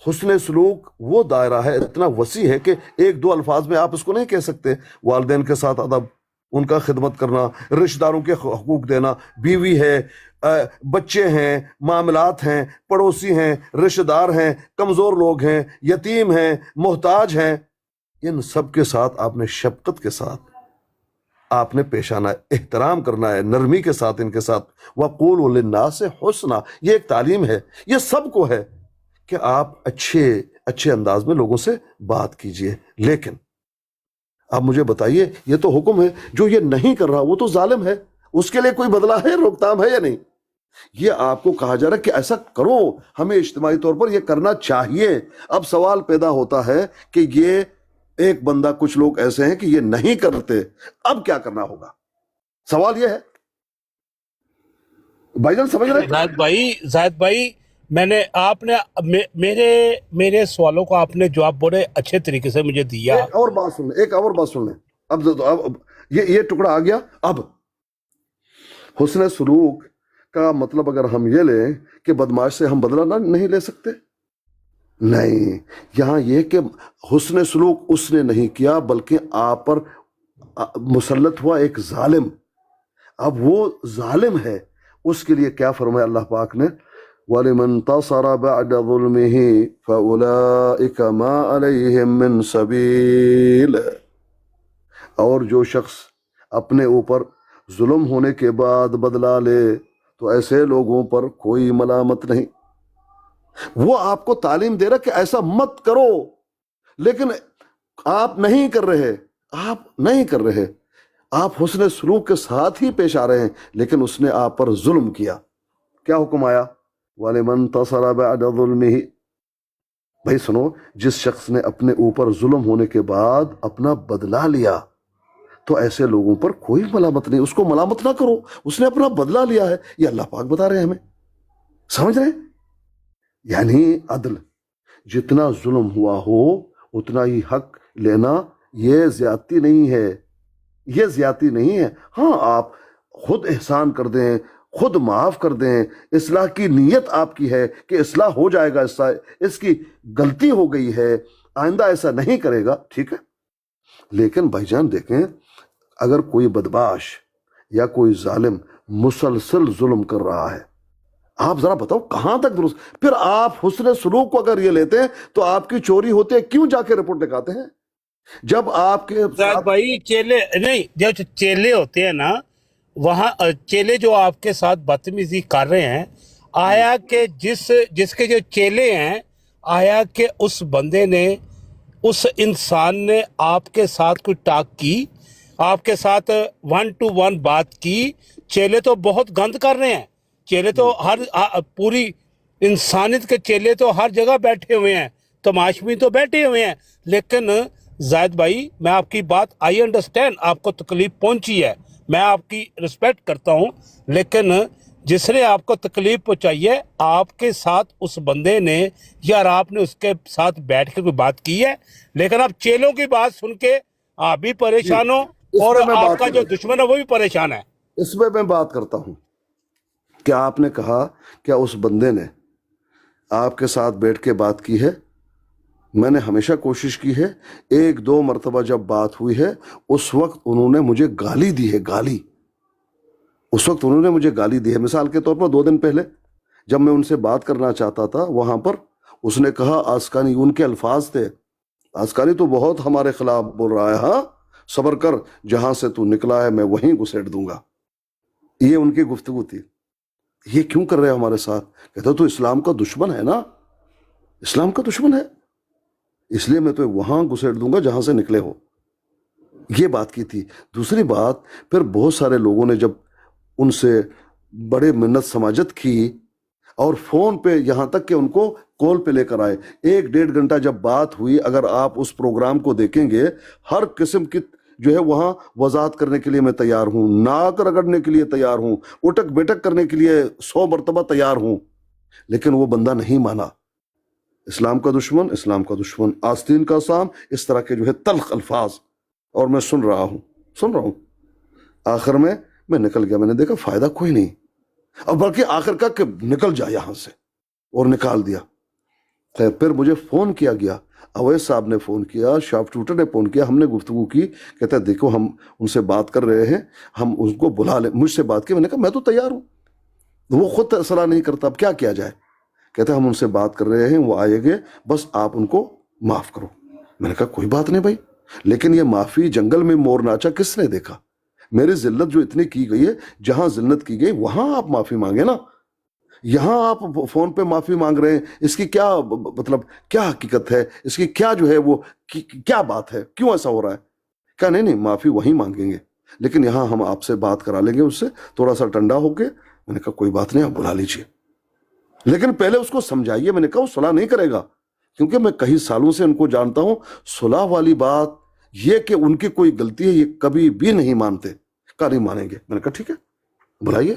حسن سلوک وہ دائرہ ہے، اتنا وسیع ہے کہ 1-2 الفاظ میں آپ اس کو نہیں کہہ سکتے. والدین کے ساتھ ادب، ان کا خدمت کرنا، رشتہ داروں کے حقوق دینا، بیوی ہے، بچے ہیں، معاملات ہیں، پڑوسی ہیں، رشتہ دار ہیں، کمزور لوگ ہیں، یتیم ہیں، محتاج ہیں، ان سب کے ساتھ آپ نے شفقت کے ساتھ آپ نے پیش آنا ہے، احترام کرنا ہے، نرمی کے ساتھ ان کے ساتھ. وَقُولُوا لِلنَّاسِ حُسْنًا، یہ ایک تعلیم ہے، یہ سب کو ہے کہ آپ اچھے انداز میں لوگوں سے بات کیجئے. لیکن آپ مجھے بتائیے، یہ تو حکم ہے، جو یہ نہیں کر رہا وہ تو ظالم ہے، اس کے لیے کوئی بدلہ ہے، روک تھام ہے یا نہیں؟ یہ آپ کو کہا جا رہا ہے کہ ایسا کرو، ہمیں اجتماعی طور پر یہ کرنا چاہیے. اب سوال پیدا ہوتا ہے کہ یہ ایک بندہ، کچھ لوگ ایسے ہیں کہ یہ نہیں کرتے، اب کیا کرنا ہوگا؟ سوال یہ ہے. بھائی جان سمجھ رہے ہیں؟ زاہد بھائی آپ نے میرے سوالوں کو آپ نے جواب بڑے اچھے طریقے سے مجھے دیا. ایک اور بات سن لیں. اب یہ ٹکڑا آ گیا. اب حسن سلوک کا مطلب اگر ہم یہ لیں کہ بدماش سے ہم بدلہ نہیں لے سکتے، نہیں. یہاں یہ کہ حسن سلوک اس نے نہیں کیا، بلکہ آپ پر مسلط ہوا ایک ظالم. اب وہ ظالم ہے، اس کے لیے کیا فرمایا اللہ پاک نے؟ وَلِمَنْ انْتَصَرَ بَعْدَ ظُلْمِهِ فَأُولَئِكَ مَا عَلَيْهِمْ مِنْ سَبِيلٍ. اور جو شخص اپنے اوپر ظلم ہونے کے بعد بدلہ لے تو ایسے لوگوں پر کوئی ملامت نہیں. وہ آپ کو تعلیم دے رہا کہ ایسا مت کرو، لیکن آپ نہیں کر رہے، آپ حسن سلوک کے ساتھ ہی پیش آ رہے ہیں، لیکن اس نے آپ پر ظلم کیا. کیا حکم آیا؟ وَلِمَنْ انْتَصَرَ بَعْدَ ظُلْمِهِ. بھائی سنو، جس شخص نے اپنے اوپر ظلم ہونے کے بعد اپنا بدلہ لیا تو ایسے لوگوں پر کوئی ملامت نہیں، اس کو ملامت نہ کرو، اس نے اپنا بدلہ لیا ہے. یہ اللہ پاک بتا رہے ہیں ہمیں، سمجھ رہے ہیں؟ یعنی عدل، جتنا ظلم ہوا ہو اتنا ہی حق لینا، یہ زیادتی نہیں ہے، یہ زیادتی نہیں ہے. ہاں آپ خود احسان کر دیں، خود معاف کر دیں، اصلاح کی نیت آپ کی ہے کہ اصلاح ہو جائے گا، اس کی غلطی ہو گئی ہے، آئندہ ایسا نہیں کرے گا، ٹھیک ہے. لیکن بھائی جان دیکھیں، اگر کوئی بدمعاش یا کوئی ظالم مسلسل ظلم کر رہا ہے، آپ ذرا بتاؤ کہاں تک درست؟ پھر آپ حسن سلوک کو اگر یہ لیتے ہیں تو آپ کی چوری ہوتے ہیں کیوں جا کے رپورٹ لکھاتے ہیں؟ جب آپ کے زید ساتھ بھائی چیلے نہیں، جو چیلے ہوتے ہیں نا، وہاں چیلے جو آپ کے ساتھ بدتمیزی کر رہے ہیں، آیا کہ جس کے جو چیلے ہیں، آیا کہ اس بندے نے، اس انسان نے آپ کے ساتھ کوئی ٹاک کی، آپ کے ساتھ 1 to 1 بات کی؟ چیلے تو بہت گند کر رہے ہیں، چیلے تو پوری انسانیت کے چیلے تو ہر جگہ بیٹھے ہوئے ہیں، تماشبین تو بیٹھے ہوئے ہیں. لیکن زید بھائی، میں آپ کی بات آئی انڈرسٹینڈ، آپ کو تکلیف پہنچی ہے، میں آپ کی رسپیکٹ کرتا ہوں، لیکن جس نے آپ کو تکلیف پہنچائی ہے، آپ کے ساتھ اس بندے نے یا آپ نے اس کے ساتھ بیٹھ کے کوئی بات کی ہے؟ لیکن آپ چیلوں کی بات سن کے آپ بھی پریشان ہو اس اور پہ میں آپ بات کا جو دشمن ہے وہ بھی پریشان ہے. اس پہ میں بات کرتا ہوں. کیا آپ نے کہا کیا اس بندے نے آپ کے ساتھ بیٹھ کے بات کی ہے؟ میں نے ہمیشہ کوشش کی ہے، 1-2 مرتبہ جب بات ہوئی ہے اس وقت انہوں نے مجھے گالی دی ہے، گالی، اس وقت انہوں نے مجھے گالی دی ہے. مثال کے طور پر 2 دن پہلے جب میں ان سے بات کرنا چاہتا تھا وہاں پر اس نے کہا آسکانی، ان کے الفاظ تھے، آسکانی تو بہت ہمارے خلاف بول رہا ہے، ہاں صبر کر، جہاں سے تو نکلا ہے میں وہیں گھسیٹ دوں گا. یہ ان کی گفتگو تھی. یہ کیوں کر رہے ہمارے ساتھ؟ کہتا تو اسلام کا دشمن ہے نا، اسلام کا دشمن ہے، اس لیے میں تو وہاں گھسیٹ دوں گا جہاں سے نکلے ہو. یہ بات کی تھی. دوسری بات، پھر بہت سارے لوگوں نے جب ان سے بڑے منت سماجت کی اور فون پہ یہاں تک کہ ان کو کال پہ لے کر آئے، 1-1.5 گھنٹہ جب بات ہوئی، اگر آپ اس پروگرام کو دیکھیں گے، ہر قسم کی جو ہے وہاں وضاحت کرنے کے لیے میں تیار ہوں، ناک رگڑنے کے لیے تیار ہوں، اٹک بیٹک کرنے کے لیے 100 مرتبہ تیار ہوں. لیکن وہ بندہ نہیں مانا. اسلام کا دشمن، اسلام کا دشمن، آستین کا سام، اس طرح کے جو ہے تلخ الفاظ. اور میں سن رہا ہوں. آخر میں نکل گیا. میں نے دیکھا فائدہ کوئی نہیں، اور بلکہ آخر کا کہ نکل جا یہاں سے، اور نکال دیا. خیر پھر مجھے فون کیا گیا، اویس صاحب نے فون کیا، شاپ ٹوٹر نے فون کیا، ہم نے گفتگو کی. کہتا ہے دیکھو ہم ان سے بات کر رہے ہیں، ہم ان کو بلا لیں. مجھ سے بات کی. میں نے کہا میں تو تیار ہوں. وہ خود صلاح نہیں کرتا، اب کیا کیا جائے؟ کہتے ہم ان سے بات کر رہے ہیں، وہ آئے گے، بس آپ ان کو معاف کرو. میں نے کہا کوئی بات نہیں بھائی، لیکن یہ معافی جنگل میں مور ناچا کس نے دیکھا؟ میری ذلت جو اتنی کی گئی ہے، جہاں ذلت کی گئی وہاں آپ معافی مانگے نا. یہاں آپ فون پہ معافی مانگ رہے ہیں، اس کی کیا مطلب، کیا حقیقت ہے اس کی؟ کیا جو ہے وہ کیا بات ہے؟ کیوں ایسا ہو رہا ہے؟ کہا نہیں معافی وہیں مانگیں گے، لیکن یہاں ہم آپ سے بات کرا لیں گے اس سے تھوڑا سا ٹھنڈا ہو کے. میں نے کہا کوئی بات نہیں، آپ بلا لیجیے، لیکن پہلے اس کو سمجھائیے. میں نے کہا وہ صلح نہیں کرے گا، کیونکہ میں کئی سالوں سے ان کو جانتا ہوں. صلح والی بات یہ کہ ان کی کوئی غلطی ہے، یہ کبھی بھی نہیں مانتے. کہا نہیں مانیں گے. میں نے کہا ٹھیک ہے بلائیے.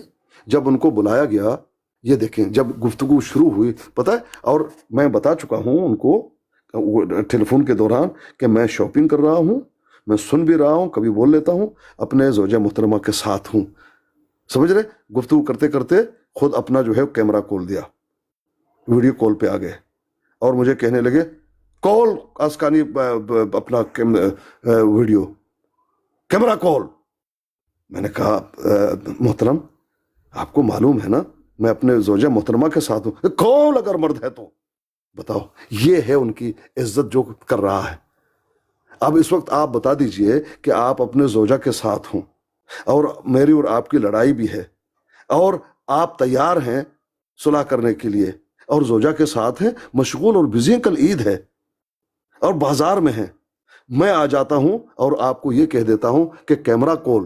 جب ان کو بلایا گیا، یہ دیکھیں جب گفتگو شروع ہوئی، پتہ ہے، اور میں بتا چکا ہوں ان کو ٹیلی فون کے دوران کہ میں شاپنگ کر رہا ہوں، میں سن بھی رہا ہوں، کبھی بول لیتا ہوں، اپنے زوجہ محترمہ کے ساتھ ہوں. سمجھ رہے؟ گفتگو کرتے کرتے خود اپنا جو ہے کیمرہ کھول دیا، ویڈیو کال پہ آ گئے اور مجھے کہنے لگے کال آسکانی اپنا ویڈیو کیمرہ کال. میں نے کہا محترم آپ کو معلوم ہے نا میں اپنے زوجہ محترمہ کے ساتھ ہوں. کال اگر مرد ہے تو بتاؤ. یہ ہے ان کی عزت جو کر رہا ہے. اب اس وقت آپ بتا دیجئے کہ آپ اپنے زوجہ کے ساتھ ہوں اور میری اور آپ کی لڑائی بھی ہے اور آپ تیار ہیں صلح کرنے کے لیے اور زوجہ کے ساتھ ہیں، مشغول اور بزی، کل عید ہے اور بازار میں ہیں. میں آ جاتا ہوں اور آپ کو یہ کہہ دیتا ہوں کہ کیمرہ کال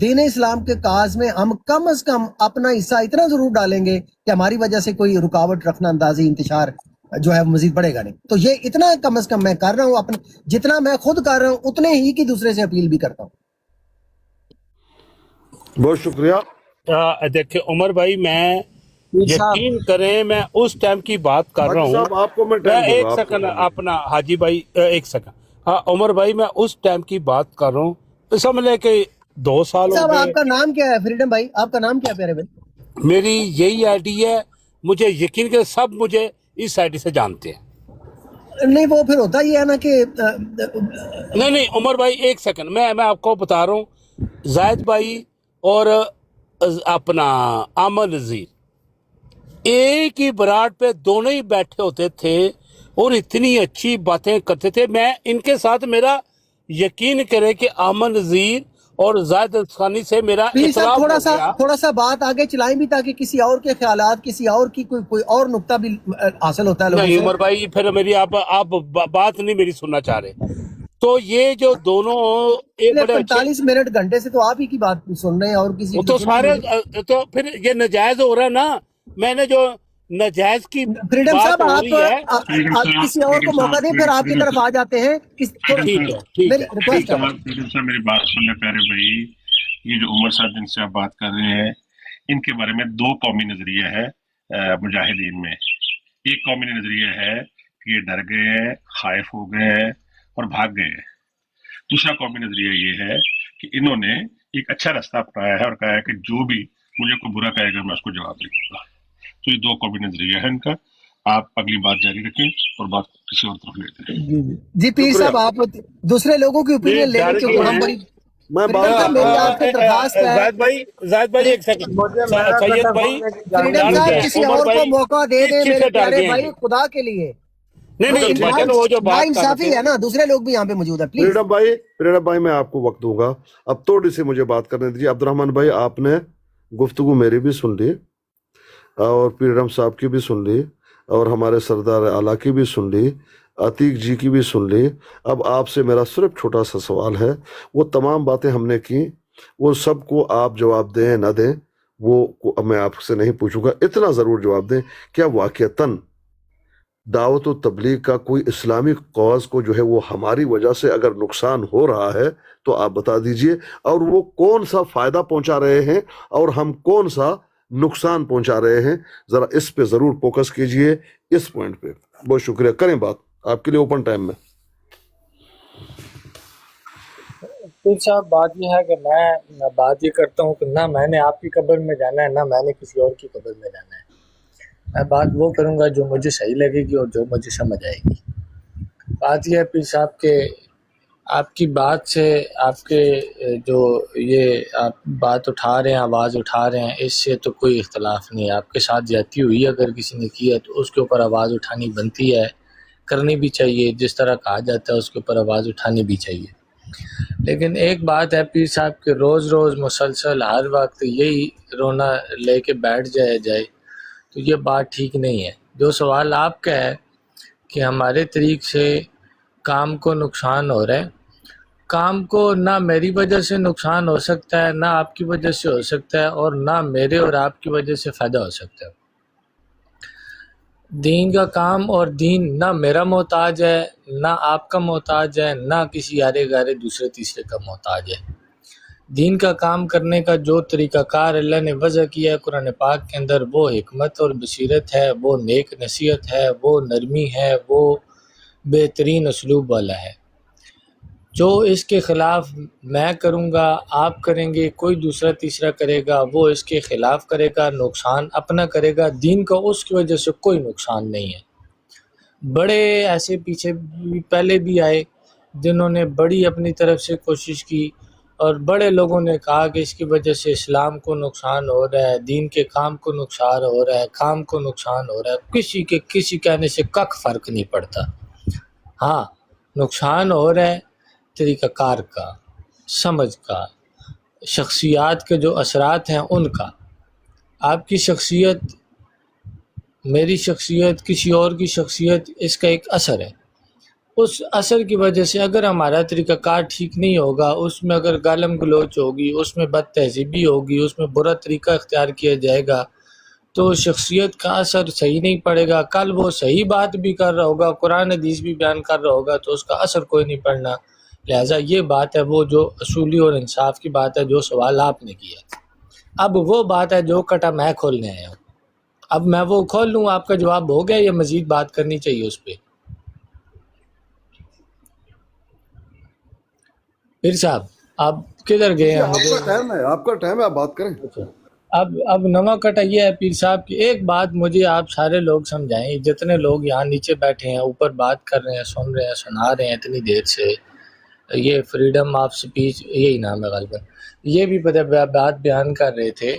دین اسلام کے کاز میں ہم کم از کم اپنا حصہ اتنا ضرور ڈالیں گے کہ ہماری وجہ سے کوئی رکاوٹ رکھنا اندازی انتشار جو ہے مزید بڑھے گا نہیں. تو یہ اتنا کم از کم میں کر رہا ہوں، اپنے جتنا میں خود کر رہا ہوں اتنے ہی کی دوسرے سے اپیل بھی کرتا ہوں. بہت شکریہ. دیکھیں عمر بھائی، میں یقین کریں میں اس ٹائم کی بات کر رہا حاجی ہوں. صاحب آپ کو میں میں ٹائم دوں ایک گا، آپ کو سیکنڈ ٹائم دوں اپنا حاجی بھائی ایک سیکنڈ. ہاں عمر بھائی، میں اس ٹائم کی بات کر رہا ہوں، سمجھ لے کہ 2 سال ہو صاحب گئے. آپ کا نام کیا ہے فریڈم بھائی؟ آپ کا نام کیا ہے پیارے بھائی؟ میری یہی آئی ڈی ہے، مجھے یقین کہ سب مجھے اس آئی ڈی سے جانتے ہیں. نہیں وہ پھر ہوتا یہ ہے نا کہ نہیں عمر بھائی ایک سیکنڈ، میں آپ کو بتا رہا ہوں. زاہد بھائی اور اپنا امن نذیر ایک ہی براڈ پہ دونوں ہی بیٹھے ہوتے تھے اور اتنی اچھی باتیں کرتے تھے. میں ان کے ساتھ میرا یقین کرے کہ امن نذیر اور زاہد الثانی سے میرا پیر اختلاف صاحب ہو گیا. تھوڑا سا بات آگے چلائیں بھی تاکہ کسی اور کے خیالات، کسی اور کی کوئی اور نقطہ بھی حاصل ہوتا ہے لوگوں نہیں سے. عمر بھائی، پھر میری آپ بات نہیں میری سننا چاہ رہے. تو یہ جو دونوں ایک بڑے اچھے 45 منٹ گھنٹے سے تو آپ ہی کی بات سن رہے ہیں اور کسی وہ کی تو سنی سارے نہیں. تو پھر یہ نجائز ہو رہا ہے نا. میں نے جو نجائز کی فریڈم بات صاحب ہو آپ رہی ہے. کسی اور کو موقع دیں، پھر آپ کی طرف آ جاتے ہیں. ٹھیک ہے ٹھیک میری ہے ریکویسٹ ہے. صاحب میری بات سن لیں پیارے بھائی. یہ جو عمر صاحب جن سے آپ بات کر رہے ہیں، ان کے بارے میں 2 قومی نظریہ ہے مجاہدین میں. ایک قومی نظریہ ہے کہ یہ ڈر گئے ہیں، خائف ہو گئے ہیں اور بھاگ گئے ہیں. دوسرا قومی نظریہ یہ ہے کہ انہوں نے ایک اچھا راستہ اپنایا ہے اور کہا ہے کہ جو بھی مجھے کوئی برا کہے گا میں اس کو جواب دے دوں گا. تو یہ 2 قومی نظریہ ہے ان کا. آپ اگلی بات جاری رکھیں اور بات کسی اور طرف لیتے ہیں. جی پیر شکریہ. صاحب آپ دوسرے لوگوں کی اوپینین لے لیں کیونکہ ہم بڑی میں بات فریڈم صاحب میری آپ سے درخواست ہے. زاہد بھائی ایک سیکنڈ. مجھے میرا سید قدم بھائی ہونے کی فریڈم اجازت صاحب ہے. کسی عمر اور کو بھائی موقع دے دیں کس میرے سے ڈر پیارے گئے بھائی ہیں؟ خدا کے لیے. نہیں بچن وہ جو نا بات کر رہے انصافی تھے. ہے نا، دوسرے لوگ بھی یہاں پہ موجود ہیں پلیز. فریڈم بھائی میں آپ کو وقت دوں گا. اب تھوڑی سی مجھے بات کرنے دیجیے. عبد الرحمن بھائی آپ نے گفتگو میری بھی سن لی اور فریڈم صاحب کی بھی سن لی اور ہمارے سردار اعلیٰ کی بھی سن لی، عتیق جی کی بھی سن لی. اب آپ سے میرا صرف چھوٹا سا سوال ہے. وہ تمام باتیں ہم نے کی، وہ سب کو آپ جواب دیں نہ دیں وہ میں آپ سے نہیں پوچھوں گا. اتنا ضرور جواب دیں، کیا واقعتاً دعوت و تبلیغ کا کوئی اسلامی کاز کو جو ہے وہ ہماری وجہ سے اگر نقصان ہو رہا ہے تو آپ بتا دیجئے، اور وہ کون سا فائدہ پہنچا رہے ہیں اور ہم کون سا نقصان پہنچا رہے ہیں. ذرا اس پہ ضرور فوکس کیجئے، اس پوائنٹ پہ. بہت شکریہ. کریں بات، آپ کے لیے اوپن ٹائم میں. پیر صاحب بات یہ ہے کہ میں بات یہ کرتا ہوں کہ نہ میں نے آپ کی قبر میں جانا ہے نہ میں نے کسی اور کی قبر میں جانا ہے. میں بات وہ کروں گا جو مجھے صحیح لگے گی اور جو مجھے سمجھ آئے گی. بات یہ ہے پیر صاحب کہ آپ کی بات سے، آپ کے جو یہ آپ بات اٹھا رہے ہیں، آواز اٹھا رہے ہیں، اس سے تو کوئی اختلاف نہیں ہے. آپ کے ساتھ زیادتی ہوئی اگر کسی نے کی ہے تو اس کے اوپر آواز اٹھانی بنتی ہے، کرنی بھی چاہیے. جس طرح کہا جاتا ہے اس کے اوپر آواز اٹھانی بھی چاہیے. لیکن ایک بات ہے پیر صاحب کہ روز روز مسلسل ہر وقت یہی رونا لے کے بیٹھ جائے تو یہ بات ٹھیک نہیں ہے. جو سوال آپ کا ہے کہ ہمارے طریق سے کام کو نقصان ہو رہا ہے، کام کو نہ میری وجہ سے نقصان ہو سکتا ہے، نہ آپ کی وجہ سے ہو سکتا ہے، اور نہ میرے اور آپ کی وجہ سے فائدہ ہو سکتا ہے. دین کا کام اور دین نہ میرا محتاج ہے، نہ آپ کا محتاج ہے، نہ کسی آرے گارے دوسرے تیسرے کا محتاج ہے. دین کا کام کرنے کا جو طریقہ کار اللہ نے وضع کیا ہے قرآن پاک کے اندر، وہ حکمت اور بصیرت ہے، وہ نیک نصیحت ہے، وہ نرمی ہے، وہ بہترین اسلوب والا ہے. جو اس کے خلاف میں کروں گا، آپ کریں گے، کوئی دوسرا تیسرا کرے گا، وہ اس کے خلاف کرے گا، نقصان اپنا کرے گا. دین کا اس کی وجہ سے کوئی نقصان نہیں ہے. بڑے ایسے پیچھے پہلے بھی آئے جنہوں نے بڑی اپنی طرف سے کوشش کی اور بڑے لوگوں نے کہا کہ اس کی وجہ سے اسلام کو نقصان ہو رہا ہے، دین کے کام کو نقصان ہو رہا ہے، کام کو نقصان ہو رہا ہے. کسی کہنے سے کک فرق نہیں پڑتا. ہاں نقصان ہو رہا ہے طریقہ کار کا، سمجھ کا، شخصیات کے جو اثرات ہیں ان کا. آپ کی شخصیت، میری شخصیت، کسی اور کی شخصیت، اس کا ایک اثر ہے. اس اثر کی وجہ سے اگر ہمارا طریقہ کار ٹھیک نہیں ہوگا، اس میں اگر گالم گلوچ ہوگی، اس میں بد تہذیبی ہوگی، اس میں برا طریقہ اختیار کیا جائے گا، تو شخصیت کا اثر صحیح نہیں پڑے گا۔ کل وہ صحیح بات بھی کر رہا ہوگا، قرآن حدیث بھی بیان کر رہا ہوگا، تو اس کا اثر کوئی نہیں پڑنا۔ لہٰذا یہ بات ہے وہ جو اصولی اور انصاف کی بات ہے جو سوال آپ نے کیا۔ اب وہ بات ہے جو کٹا میں کھولنے آیا ہوں، اب میں وہ کھول لوں، آپ کا جواب ہو گیا یا مزید بات کرنی چاہیے اس پہ؟ پیر صاحب آپ کدھر گئے یہ ہیں؟ آپ مجھے کا ٹائم ہے، آپ کا ٹائم ہے، آپ بات کریں۔ اب نواں کٹا یہ ہے پیر صاحب کہ ایک بات مجھے آپ سارے لوگ سمجھائیں، جتنے لوگ یہاں نیچے بیٹھے ہیں، اوپر بات کر رہے ہیں، سن رہے ہیں، سنا رہے ہیں اتنی دیر سے، یہ فریڈم آف سپیچ یہی نام ہے غالباً، یہ بھی بات بیان کر رہے تھے۔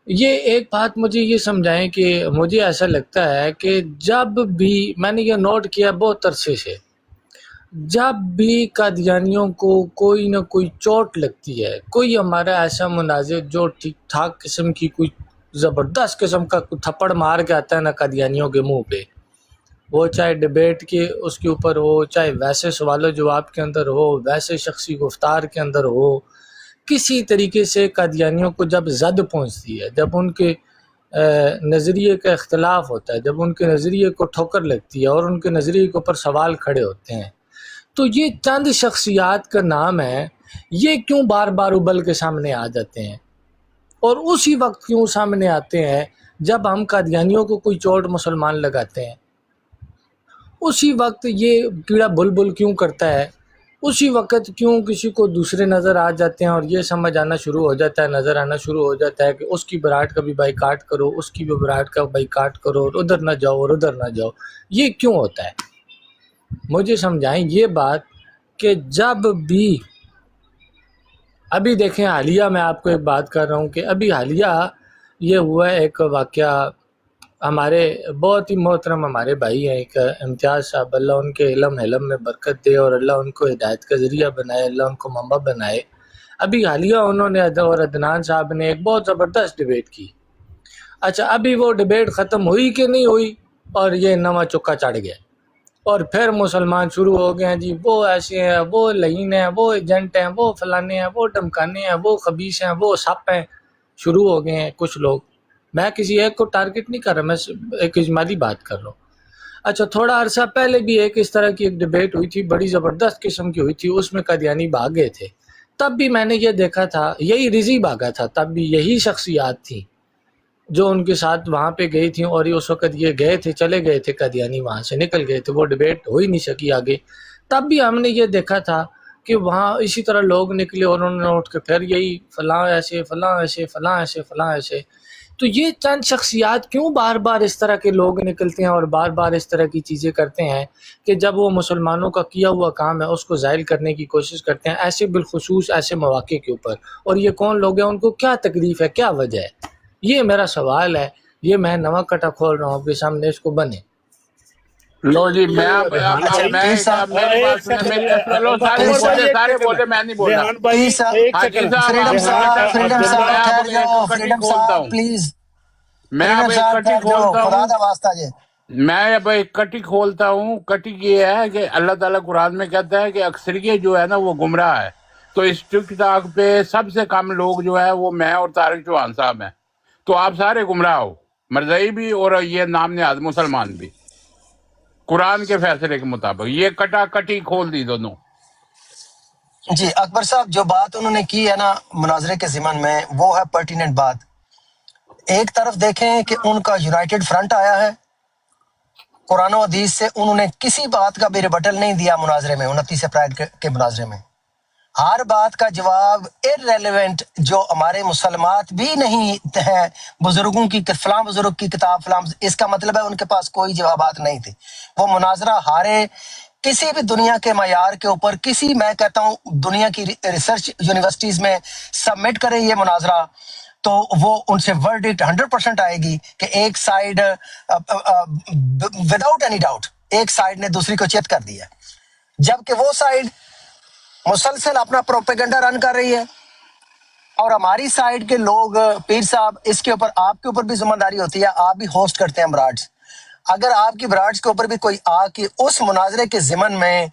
یہ ایک بات مجھے یہ سمجھائیں کہ مجھے ایسا لگتا ہے کہ جب بھی میں نے یہ نوٹ کیا بہت عرصے سے، جب بھی قادیانیوں کو کوئی نہ کوئی چوٹ لگتی ہے، کوئی ہمارا ایسا مناظر جو ٹھیک ٹھاک قسم کی کوئی زبردست قسم کا کوئی تھپڑ مار کے آتا ہے نا قادیانیوں کے منہ پہ، وہ چاہے ڈیبیٹ کے اس کے اوپر ہو، چاہے ویسے سوال و جواب کے اندر ہو، ویسے شخصی گفتار کے اندر ہو، کسی طریقے سے قادیانیوں کو جب زد پہنچتی ہے، جب ان کے نظریے کا اختلاف ہوتا ہے، جب ان کے نظریے کو ٹھوکر لگتی ہے اور ان کے نظریے کے اوپر سوال کھڑے ہوتے ہیں، تو یہ چند شخصیات کا نام ہے، یہ کیوں بار بار ابل کے سامنے آ جاتے ہیں؟ اور اسی وقت کیوں سامنے آتے ہیں جب ہم قادیانیوں کو کوئی چوٹ مسلمان لگاتے ہیں؟ اسی وقت یہ کیڑا بلبل کیوں کرتا ہے؟ اسی وقت کیوں کسی کو دوسرے نظر آ جاتے ہیں اور یہ سمجھ آنا شروع ہو جاتا ہے، نظر آنا شروع ہو جاتا ہے کہ اس کی براٹ کا بھی بائیکاٹ کرو، اس کی بھی براٹ کا بائیکاٹ کرو، اور ادھر نہ جاؤ اور ادھر نہ جاؤ۔ یہ کیوں ہوتا ہے؟ مجھے سمجھائیں یہ بات کہ جب بھی ابھی دیکھیں حالیہ میں آپ کو ایک بات کر رہا ہوں کہ ابھی حالیہ یہ ہوا ہے ایک واقعہ، ہمارے بہت ہی محترم ہمارے بھائی ہیں ایک امتیاز صاحب، اللہ ان کے علم میں برکت دے اور اللہ ان کو ہدایت کا ذریعہ بنائے، اللہ ان کو منبع بنائے۔ ابھی حالیہ انہوں نے اور عدنان صاحب نے ایک بہت زبردست ڈیبیٹ کی۔ اچھا ابھی وہ ڈیبیٹ ختم ہوئی کہ نہیں ہوئی اور یہ نواں چکا چڑھ گیا، اور پھر مسلمان شروع ہو گئے ہیں جی وہ ایسے ہیں، وہ لعین ہیں، وہ ایجنٹ ہیں، وہ فلانے ہیں، وہ ڈمکانے ہیں، وہ خبیث ہیں، وہ سپ ہیں، شروع ہو گئے ہیں کچھ لوگ۔ میں کسی ایک کو ٹارگٹ نہیں کر رہا، میں ایک اجمالی بات کر رہا ہوں۔ اچھا تھوڑا عرصہ پہلے بھی ایک اس طرح کی ایک ڈیبیٹ ہوئی تھی، بڑی زبردست قسم کی ہوئی تھی، اس میں قادیانی بھاگ گئے تھے، تب بھی میں نے یہ دیکھا تھا، یہی رضی بھاگا تھا، تب بھی یہی شخصیات تھیں جو ان کے ساتھ وہاں پہ گئی تھیں، اور اس وقت یہ گئے تھے، چلے گئے تھے قادیانی، وہاں سے نکل گئے تھے، وہ ڈیبیٹ ہو ہی نہیں سکی آگے۔ تب بھی ہم نے یہ دیکھا تھا کہ وہاں اسی طرح لوگ نکلے اور انہوں نے اٹھ کے پھر یہی فلاں ایسے، فلاں ایسے، فلاں ایسے، فلاں ایسے۔ تو یہ چند شخصیات کیوں بار بار اس طرح کے لوگ نکلتے ہیں اور بار بار اس طرح کی چیزیں کرتے ہیں کہ جب وہ مسلمانوں کا کیا ہوا کام ہے اس کو زائل کرنے کی کوشش کرتے ہیں، ایسے بالخصوص ایسے مواقع کے اوپر؟ اور یہ کون لوگ ہیں، ان کو کیا تکلیف ہے، کیا وجہ ہے؟ یہ میرا سوال ہے، یہ میں نواں کٹا کھول رہا ہوں آپ کے سامنے، اس کو بنے۔ لو جی میں اچھا میں پیر صاحب، میری بات سنیں، لو سارے بولے میں نہیں بول رہا۔ ریحان بھائی پیر صاحب، ایک حاجی سیکنڈ، صاحب فریڈم آپ صاحب، فریڈم میں صاحب اب ٹھہر ایک جاؤ، کٹی فریڈم کھولتا صاحب ہوں، پلیز، میں اب فریڈم ایک صاحب کٹی ٹھہر جاؤ، کھولتا خدا ہوں، دا واسطہ جی۔ میں اب ایک کٹی کھولتا ہوں۔ کٹی یہ ہے کہ اللہ تعالیٰ قرآن میں کہتا ہے کہ اکثریت جو ہے نا وہ گمراہ ہے، تو اس ٹک ٹاک پہ سب سے کم لوگ جو ہے وہ میں اور طارق چوہان صاحب ہیں، تو آپ سارے گمراہ ہو، مرزائی بھی اور یہ نام نہاد مسلمان بھی، قرآن کے فیصلے کے مطابق۔ یہ کٹا کٹی کھول دی دونوں۔ جی اکبر صاحب، جو بات انہوں نے کی ہے نا مناظرے کے ضمن میں، وہ ہے پرٹیننٹ بات۔ ایک طرف دیکھیں کہ ان کا یونائٹڈ فرنٹ آیا ہے، قرآن و حدیث سے انہوں نے کسی بات کا بھی ریبٹل نہیں دیا مناظرے میں، 29 اپریل کے مناظرے میں۔ ہر بات کا جواب irrelevant جو ہمارے مسلمات بھی نہیں ہیں، بزرگوں کی فلاں بزرگ کی کتاب فلاں، اس کا مطلب ہے ان کے پاس کوئی جوابات نہیں تھے، وہ مناظرہ ہارے۔ کسی بھی دنیا کے معیار کے اوپر، کسی میں کہتا ہوں دنیا کی ریسرچ یونیورسٹیز میں سبمٹ کریں یہ مناظرہ، تو وہ ان سے ورڈکٹ 100% آئے گی کہ ایک سائیڈ وداؤٹ اینی ڈاؤٹ ایک سائیڈ نے دوسری کو چیت کر دیا، جبکہ وہ سائیڈ مسلسل اپنا پروپیگنڈا رن کر رہی ہے، اور ہماری سائیڈ کے لوگ، پیر صاحب اس کے اوپر آپ کے اوپر بھی ذمہ داری ہوتی ہے، آپ بھی ہوسٹ کرتے ہیں براڈز، اگر آپ کی براڈس کے اوپر بھی کوئی آ کے اس مناظرے کے ضمن میں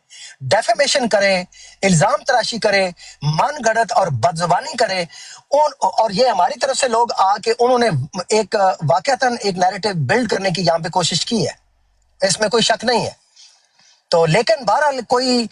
ڈیفیمیشن کرے، الزام تراشی کرے، من گھڑت اور بدزبانی کرے، اور یہ ہماری طرف سے لوگ آ کے انہوں نے ایک واقعتاً ایک نیریٹو بلڈ کرنے کی یہاں پہ کوشش کی ہے، اس میں کوئی شک نہیں ہے. تو لیکن بہرحال کوئی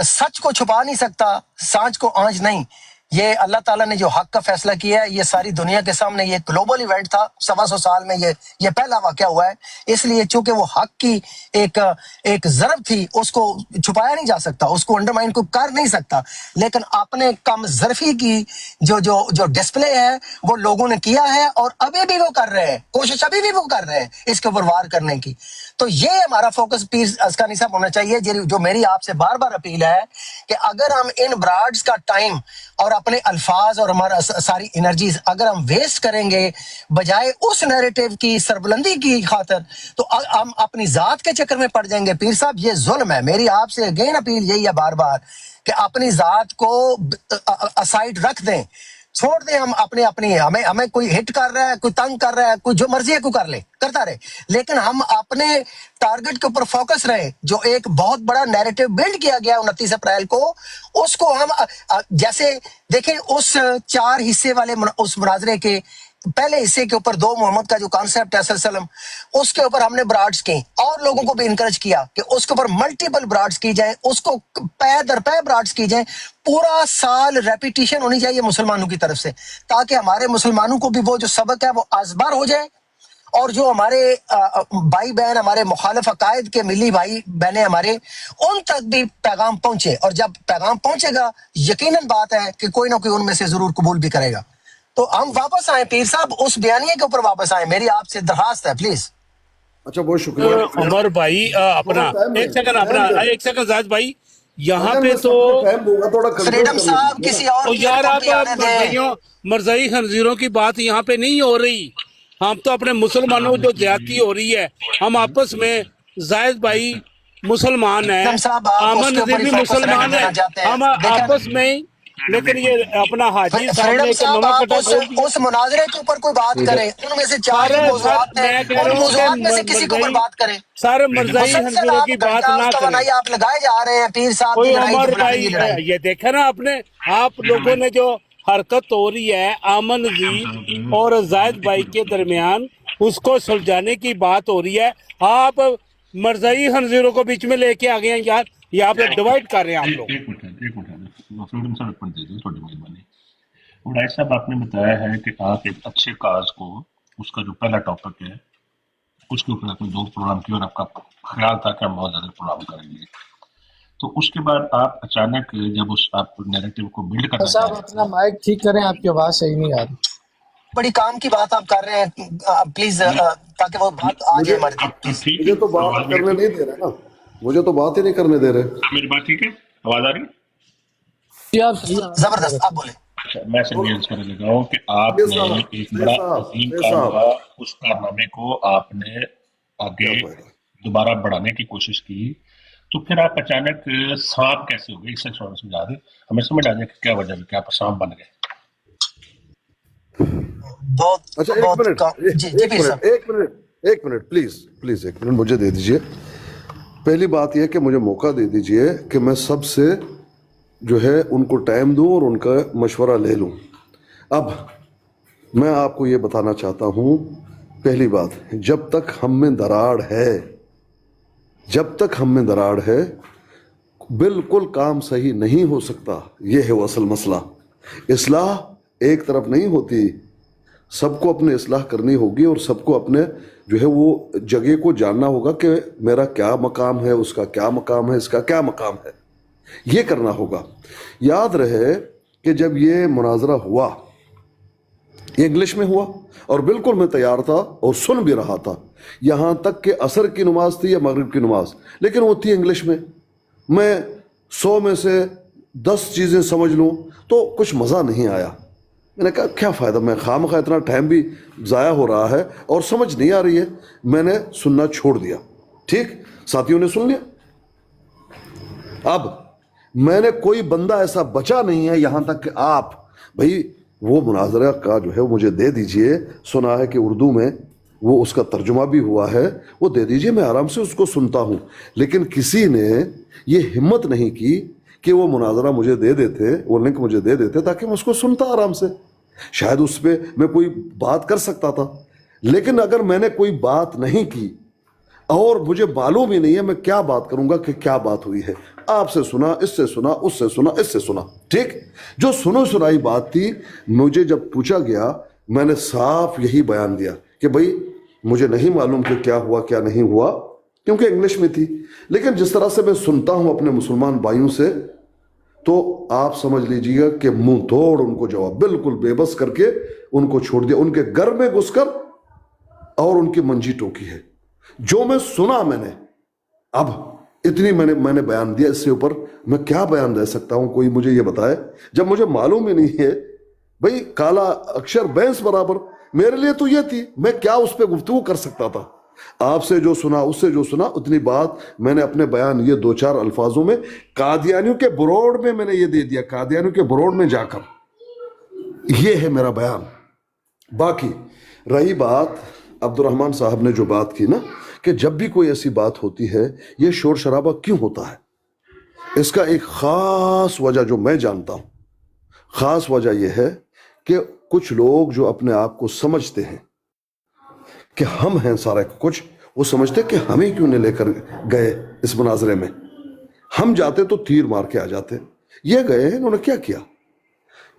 سچ کو چھپا نہیں سکتا، سانچ کو آنچ نہیں. یہ اللہ تعالیٰ نے جو حق کا فیصلہ کیا ہے، یہ ساری دنیا کے سامنے یہ گلوبل ایونٹ تھا، 125 سال میں یہ پہلا واقعہ ہوا ہے. اس لیے چونکہ وہ حق کی ایک ضرب تھی، اس کو چھپایا نہیں جا سکتا، اس کو انڈرمائن کو کر نہیں سکتا. لیکن اپنے کم ظرفی کی جو ڈسپلے ہے وہ لوگوں نے کیا ہے، اور ابھی بھی وہ کر رہے ہیں، کوشش ابھی بھی وہ کر رہے ہیں اس کے اوپر وار کرنے کی. تو یہ ہمارا فوکس پیر اسکانی صاحب ہونا چاہیے. جو میری آپ سے بار بار اپیل ہے کہ اگر ہم ان براڈز کا ٹائم اور اپنے الفاظ اور ہمارا ساری انرجیز اگر ہم ویسٹ کریں گے بجائے اس نیریٹو کی سربلندی کی خاطر، تو ہم اپنی ذات کے چکر میں پڑ جائیں گے. پیر صاحب یہ ظلم ہے. میری آپ سے اگین اپیل یہی ہے بار بار کہ اپنی ذات کو اسائڈ رکھ دیں، چھوڑ دیں. ہم اپنی ہمیں کوئی ہٹ کر رہا ہے، کوئی تنگ کر رہا ہے، کوئی جو مرضی ہے کوئی کر لے، کرتا رہے، لیکن ہم اپنے ٹارگٹ کے اوپر فوکس رہے. جو ایک بہت بڑا نیریٹو بلڈ کیا گیا 29 اپریل کو، اس کو ہم جیسے دیکھیں اس 4 حصے والے اس مناظرے کے پہلے حصے کے اوپر 2 محمد کا جو کانسیپٹ ہے صلی اللہ علیہ وسلم، اس کے اوپر ہم نے براڈس کی اور لوگوں کو بھی انکریج کیا کہ اس کے اوپر ملٹیپل براڈس کی جائیں، اس کو پے در پے براڈس کی جائیں. پورا سال ریپیٹیشن ہونی چاہیے مسلمانوں کی طرف سے، تاکہ ہمارے مسلمانوں کو بھی وہ جو سبق ہے وہ ازبر ہو جائے، اور جو ہمارے بھائی بہن، ہمارے مخالف عقائد کے ملی بھائی بہنیں ہمارے، ان تک بھی پیغام پہنچے. اور جب پیغام پہنچے گا یقیناً بات ہے کہ کوئی نہ کوئی ان میں سے ضرور قبول بھی کرے گا. تو ہم واپس آئیں پیر صاحب، اس بیانیے کے اوپر واپس آئیں. میری آپ سے درخواست ہے پلیز. اچھا بہت شکریہ. عمر بھائی اپنا ایک سیکنڈ زاہد بھائی، یہاں پہ تو ٹائم دوں گا تھوڑا فریڈم صاحب کسی اور کی یار ٹاپک آپ پہ آنے دیں. مرزائی خنزیروں کی بات یہاں پہ نہیں ہو رہی. ہم تو اپنے مسلمانوں جو زیادتی ہو رہی ہے، ہم آپس میں، زاہد بھائی مسلمان ہیں، فریڈم صاحب آپ اس آمن کے نذیر اوپر ہی بھی فوکس مسلمان دینا ہیں، چاہتے ہیں. ہم دیکھیں آپس میں ہی. لیکن یہ اپنا حاجی صاحب نے فریڈم ایک صاحب نواں آپ کٹا کھول دیا. اس مناظرے کے اوپر کوئی بات کریں، ان میں سے 4 جو سر موضوعات ہیں میں کہہ ان رہا ہوں کہ موضوعات میں سے کسی کے اوپر بات کریں. سارے مرزائی مسلسل خنزیروں آپ کی بات گھنٹہ نہ اس کریں. توانائی آپ لگائے جا رہے ہیں پیر صاحب کوئی کی لڑائی عمر کی فلانی بھائی کی لڑائی. یہ دیکھیں نا آپ لوگوں نے جو حرکت ہو رہی ہے آمن نذیر اور زاہد بھائی کے درمیان، اس کو سلجھانے کی بات ہو رہی ہے. آپ مرزائی خنزیروں کو بیچ میں لے کے آ گئے ہیں یار. یہاں پہ ڈیوائڈ کر رہے ہیں آپ لوگ. ایک منٹ فریڈم صاحب ایک منٹ دیجیے، تھوڑی مہربانی. ڈاکٹر صاحب آپ نے بتایا ہے کہ آپ ایک اچھے کاز کو، اس کا جو پہلا ٹاپک ہے اس کے اوپر آپ نے 2 پروگرام کیے، اور آپ کا خیال تھا کہ ہم بہت زیادہ پروگرام کریں گے. تو اس کے بعد آپ اچانک جب اس آپ نیریٹو کو بلڈ کرنا چاہ صاحب رہے اپنا مائک ٹھیک کریں، آپ کی آواز صحیح نہیں آ رہی. بڑی کام کی بات آپ کر رہے ہیں پلیز، تاکہ وہ بات آ جائے ہمارے تک پلیز. ٹھیک مجھے ہے، تو بات آواز کرنے میری نہیں دے رہے نا، مجھے تو بات ہی نہیں کرنے دے رہے. میری بات ٹھیک ہے، آواز آ رہی ہے؟ جی آپ صحیح آواز آ زبردست، رہے آپ بولیں. اچھا، میں سنگیز کرنے لگا ہوں کہ آپ نے ایک بڑا عظیم فیض کام صاحب ہوا، اس کارنامے کو آپ نے آگے کیا فائدہ. دوبارہ بڑھانے کی کوشش کی. تو پھر آپ اچانک سانپ کیسے ہو گئے، اس سے تھوڑا سمجھا دیں ہمیں، سمجھ آ جائے کہ کیا وجہ ہے کہ آپ سانپ بن گئے. بہت اچھا ایک بہت منٹ، جی پیر صاحب. ایک منٹ پلیز ایک منٹ مجھے دے دیجئے. پہلی بات یہ کہ مجھے موقع دے دیجئے کہ میں سب سے جو ہے ان کو ٹائم دوں اور ان کا مشورہ لے لوں. اب میں آپ کو یہ بتانا چاہتا ہوں، پہلی بات، جب تک ہم میں دراڑ ہے بالکل کام صحیح نہیں ہو سکتا. یہ ہے وہ اصل مسئلہ. اصلاح ایک طرف نہیں ہوتی، سب کو اپنے اصلاح کرنی ہوگی، اور سب کو اپنے جو ہے وہ جگہ کو جاننا ہوگا کہ میرا کیا مقام ہے، اس کا کیا مقام ہے، اس کا کیا مقام ہے، یہ کرنا ہوگا. یاد رہے کہ جب یہ مناظرہ ہوا، یہ انگلش میں ہوا، اور بالکل میں تیار تھا اور سن بھی رہا تھا، یہاں تک کہ عصر کی نماز تھی یا مغرب کی نماز، لیکن وہ تھی انگلش میں. میں 100 میں سے 10 چیزیں سمجھ لوں تو کچھ مزہ نہیں آیا. میں نے کہا کیا فائدہ، میں خواہ اتنا ٹائم بھی ضائع ہو رہا ہے اور سمجھ نہیں آ رہی ہے. میں نے سننا چھوڑ دیا. ٹھیک، ساتھیوں نے سن لیا. اب میں نے کوئی بندہ ایسا بچا نہیں ہے یہاں تک کہ آپ بھائی وہ مناظرہ کا جو ہے وہ مجھے دے دیجئے. سنا ہے کہ اردو میں وہ اس کا ترجمہ بھی ہوا ہے, وہ دے دیجئے, میں آرام سے اس کو سنتا ہوں. لیکن کسی نے یہ ہمت نہیں کی کہ وہ مناظرہ مجھے دے دیتے, وہ لنک مجھے دے دیتے تاکہ میں اس کو سنتا آرام سے. شاید اس پہ میں کوئی بات کر سکتا تھا, لیکن اگر میں نے کوئی بات نہیں کی اور مجھے معلوم ہی نہیں ہے, میں کیا بات کروں گا کہ کیا بات ہوئی ہے. آپ سے سنا, اس سے سنا, اس سے سنا, اس سے سنا, ٹھیک. جو سنو سنائی بات تھی, مجھے جب پوچھا گیا میں نے صاف یہی بیان دیا کہ بھائی مجھے نہیں معلوم کہ کیا ہوا کیا نہیں ہوا, کیونکہ انگلش میں تھی. لیکن جس طرح سے میں سنتا ہوں اپنے مسلمان بھائیوں سے, تو آپ سمجھ لیجیے گا کہ منہ توڑ ان کو جواب, بالکل بے بس کر کے ان کو چھوڑ دیا, ان کے گھر میں گھس کر اور ان کی منجی ٹوکی ہے. جو میں سنا میں نے, اب اتنی میں نے بیان دیا, اس سے اوپر میں کیا بیان دے سکتا ہوں, کوئی مجھے یہ بتائے, جب مجھے معلوم ہی نہیں ہے. بھئی کالا اکشر بینس برابر, میرے لیے تو یہ تھی, میں کیا اس پہ گفتگو کر سکتا تھا. آپ سے جو سنا, اس سے جو سنا, اتنی بات میں نے اپنے بیان یہ 2-4 الفاظوں میں قادیانیوں کے بروڈ میں نے یہ دے دیا, قادیانیوں کے بروڈ میں جا کر. یہ ہے میرا بیان. باقی رہی بات عبد الرحمن صاحب نے جو بات کی نا, کہ جب بھی کوئی ایسی بات ہوتی ہے یہ شور شرابہ کیوں ہوتا ہے, اس کا ایک خاص وجہ جو میں جانتا ہوں, خاص وجہ یہ ہے کہ کچھ لوگ جو اپنے آپ کو سمجھتے ہیں کہ ہم ہیں سارا کچھ, وہ سمجھتے کہ ہمیں کیوں نہیں لے کر گئے اس مناظرے میں, ہم جاتے تو تیر مار کے آ جاتے. یہ گئے ہیں, انہوں نے کیا کیا؟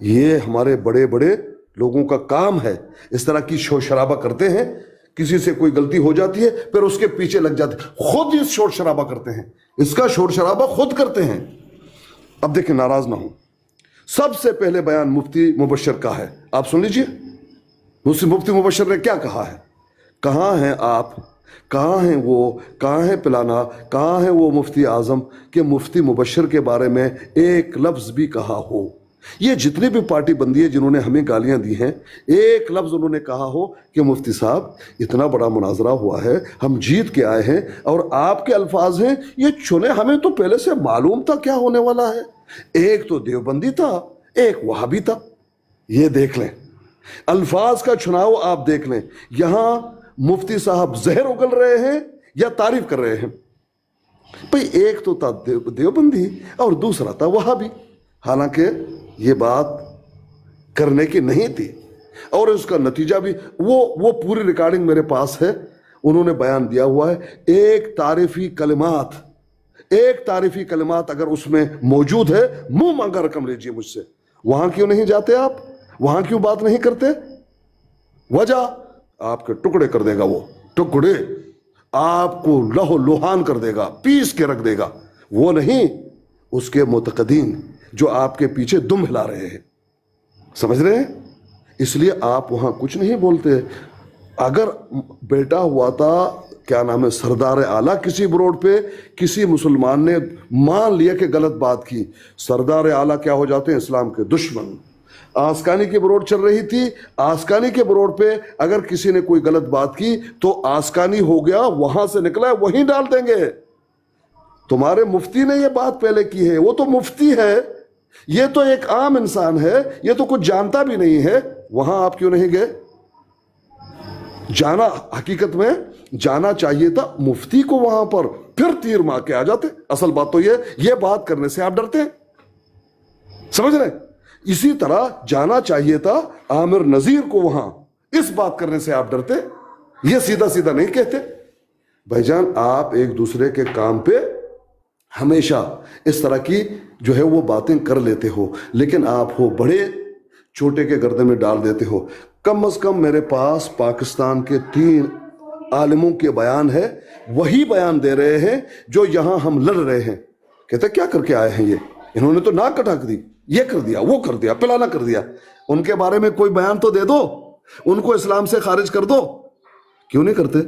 یہ ہمارے بڑے بڑے لوگوں کا کام ہے, اس طرح کی شور شرابہ کرتے ہیں. کسی سے کوئی غلطی ہو جاتی ہے پھر اس کے پیچھے لگ جاتے ہیں, خود اس شور شرابہ کرتے ہیں, اس کا شور شرابہ خود کرتے ہیں. اب دیکھیں, ناراض نہ ہوں, سب سے پہلے بیان مفتی مبشر کا ہے, آپ سن لیجئے. مفتی مبشر نے کیا کہا ہے؟ کہاں ہیں آپ, کہاں ہیں وہ, کہاں ہے پلانا, کہاں ہے وہ مفتی اعظم کہ مفتی مبشر کے بارے میں ایک لفظ بھی کہا ہو. یہ جتنی بھی پارٹی بندی ہے جنہوں نے ہمیں گالیاں دی ہیں, ایک لفظ انہوں نے کہا ہو کہ مفتی صاحب اتنا بڑا مناظرہ ہوا ہے, ہم جیت کے آئے ہیں, اور آپ کے الفاظ ہیں یہ چنے, ہمیں تو پہلے سے معلوم تھا کیا ہونے والا ہے. ایک تو دیوبندی تھا, ایک وہابی تھا. یہ دیکھ لیں, الفاظ کا چناؤ آپ دیکھ لیں. یہاں مفتی صاحب زہر اگل رہے ہیں یا تعریف کر رہے ہیں؟ بھئی ایک تو تھا دیوبندی اور دوسرا تھا وہابی, حالانکہ یہ بات کرنے کی نہیں تھی. اور اس کا نتیجہ بھی وہ پوری ریکارڈنگ میرے پاس ہے, انہوں نے بیان دیا ہوا ہے. ایک تعریفی کلمات اگر اس میں موجود ہے, منہ مانگا رقم لیجئے مجھ سے. وہاں کیوں نہیں جاتے آپ, وہاں کیوں بات نہیں کرتے؟ وجہ آپ کے ٹکڑے کر دے گا, وہ ٹکڑے آپ کو لہو لوہان کر دے گا, پیس کے رکھ دے گا. وہ نہیں, اس کے معتقدین جو آپ کے پیچھے دم ہلا رہے ہیں, سمجھ رہے ہیں؟ اس لیے آپ وہاں کچھ نہیں بولتے. اگر بیٹا ہوا تھا کیا نام ہے سردار اعلیٰ کسی بروڈ پہ, کسی مسلمان نے مان لیا کہ غلط بات کی, سردار اعلیٰ کیا ہو جاتے ہیں؟ اسلام کے دشمن. آسکانی کی بروڈ چل رہی تھی, آسکانی کے بروڈ پہ اگر کسی نے کوئی غلط بات کی تو آسکانی ہو گیا, وہاں سے نکلا ہے وہیں ڈال دیں گے. تمہارے مفتی نے یہ بات پہلے کی ہے, وہ تو مفتی ہے, یہ تو ایک عام انسان ہے, یہ تو کچھ جانتا بھی نہیں ہے. وہاں آپ کیوں نہیں گئے؟ جانا, حقیقت میں جانا چاہیے تھا مفتی کو وہاں پر, پھر تیر مار کے آ جاتے. اصل بات تو یہ بات کرنے سے آپ ڈرتے ہیں, سمجھ رہے ہیں؟ اسی طرح جانا چاہیے تھا عامر نذیر کو وہاں, اس بات کرنے سے آپ ڈرتے. یہ سیدھا سیدھا نہیں کہتے. بھائی جان, آپ ایک دوسرے کے کام پہ ہمیشہ اس طرح کی جو ہے وہ باتیں کر لیتے ہو, لیکن آپ ہو بڑے چھوٹے کے گردے میں ڈال دیتے ہو. کم از کم میرے پاس پاکستان کے 3 عالموں کے بیان ہے, وہی بیان دے رہے ہیں جو یہاں ہم لڑ رہے ہیں. کہتے کیا کر کے آئے ہیں یہ, انہوں نے تو ناک کٹا دی, یہ کر دیا, وہ کر دیا, پلانا کر دیا. ان کے بارے میں کوئی بیان تو دے دو, ان کو اسلام سے خارج کر دو. کیوں نہیں کرتے؟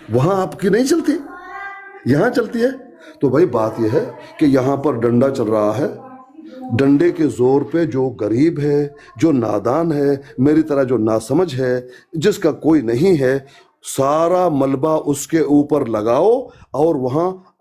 وہاں آپ کی نہیں چلتی, یہاں چلتی ہے. تو بھائی بات یہ ہے کہ یہاں پر ڈنڈا چل رہا ہے, ڈنڈے کے زور پہ جو غریب ہے, جو نادان ہے, میری طرح جو ناسمجھ ہے, جس کا کوئی نہیں ہے, سارا ملبہ اس کے اوپر لگاؤ اور وہاں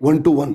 1-to-1।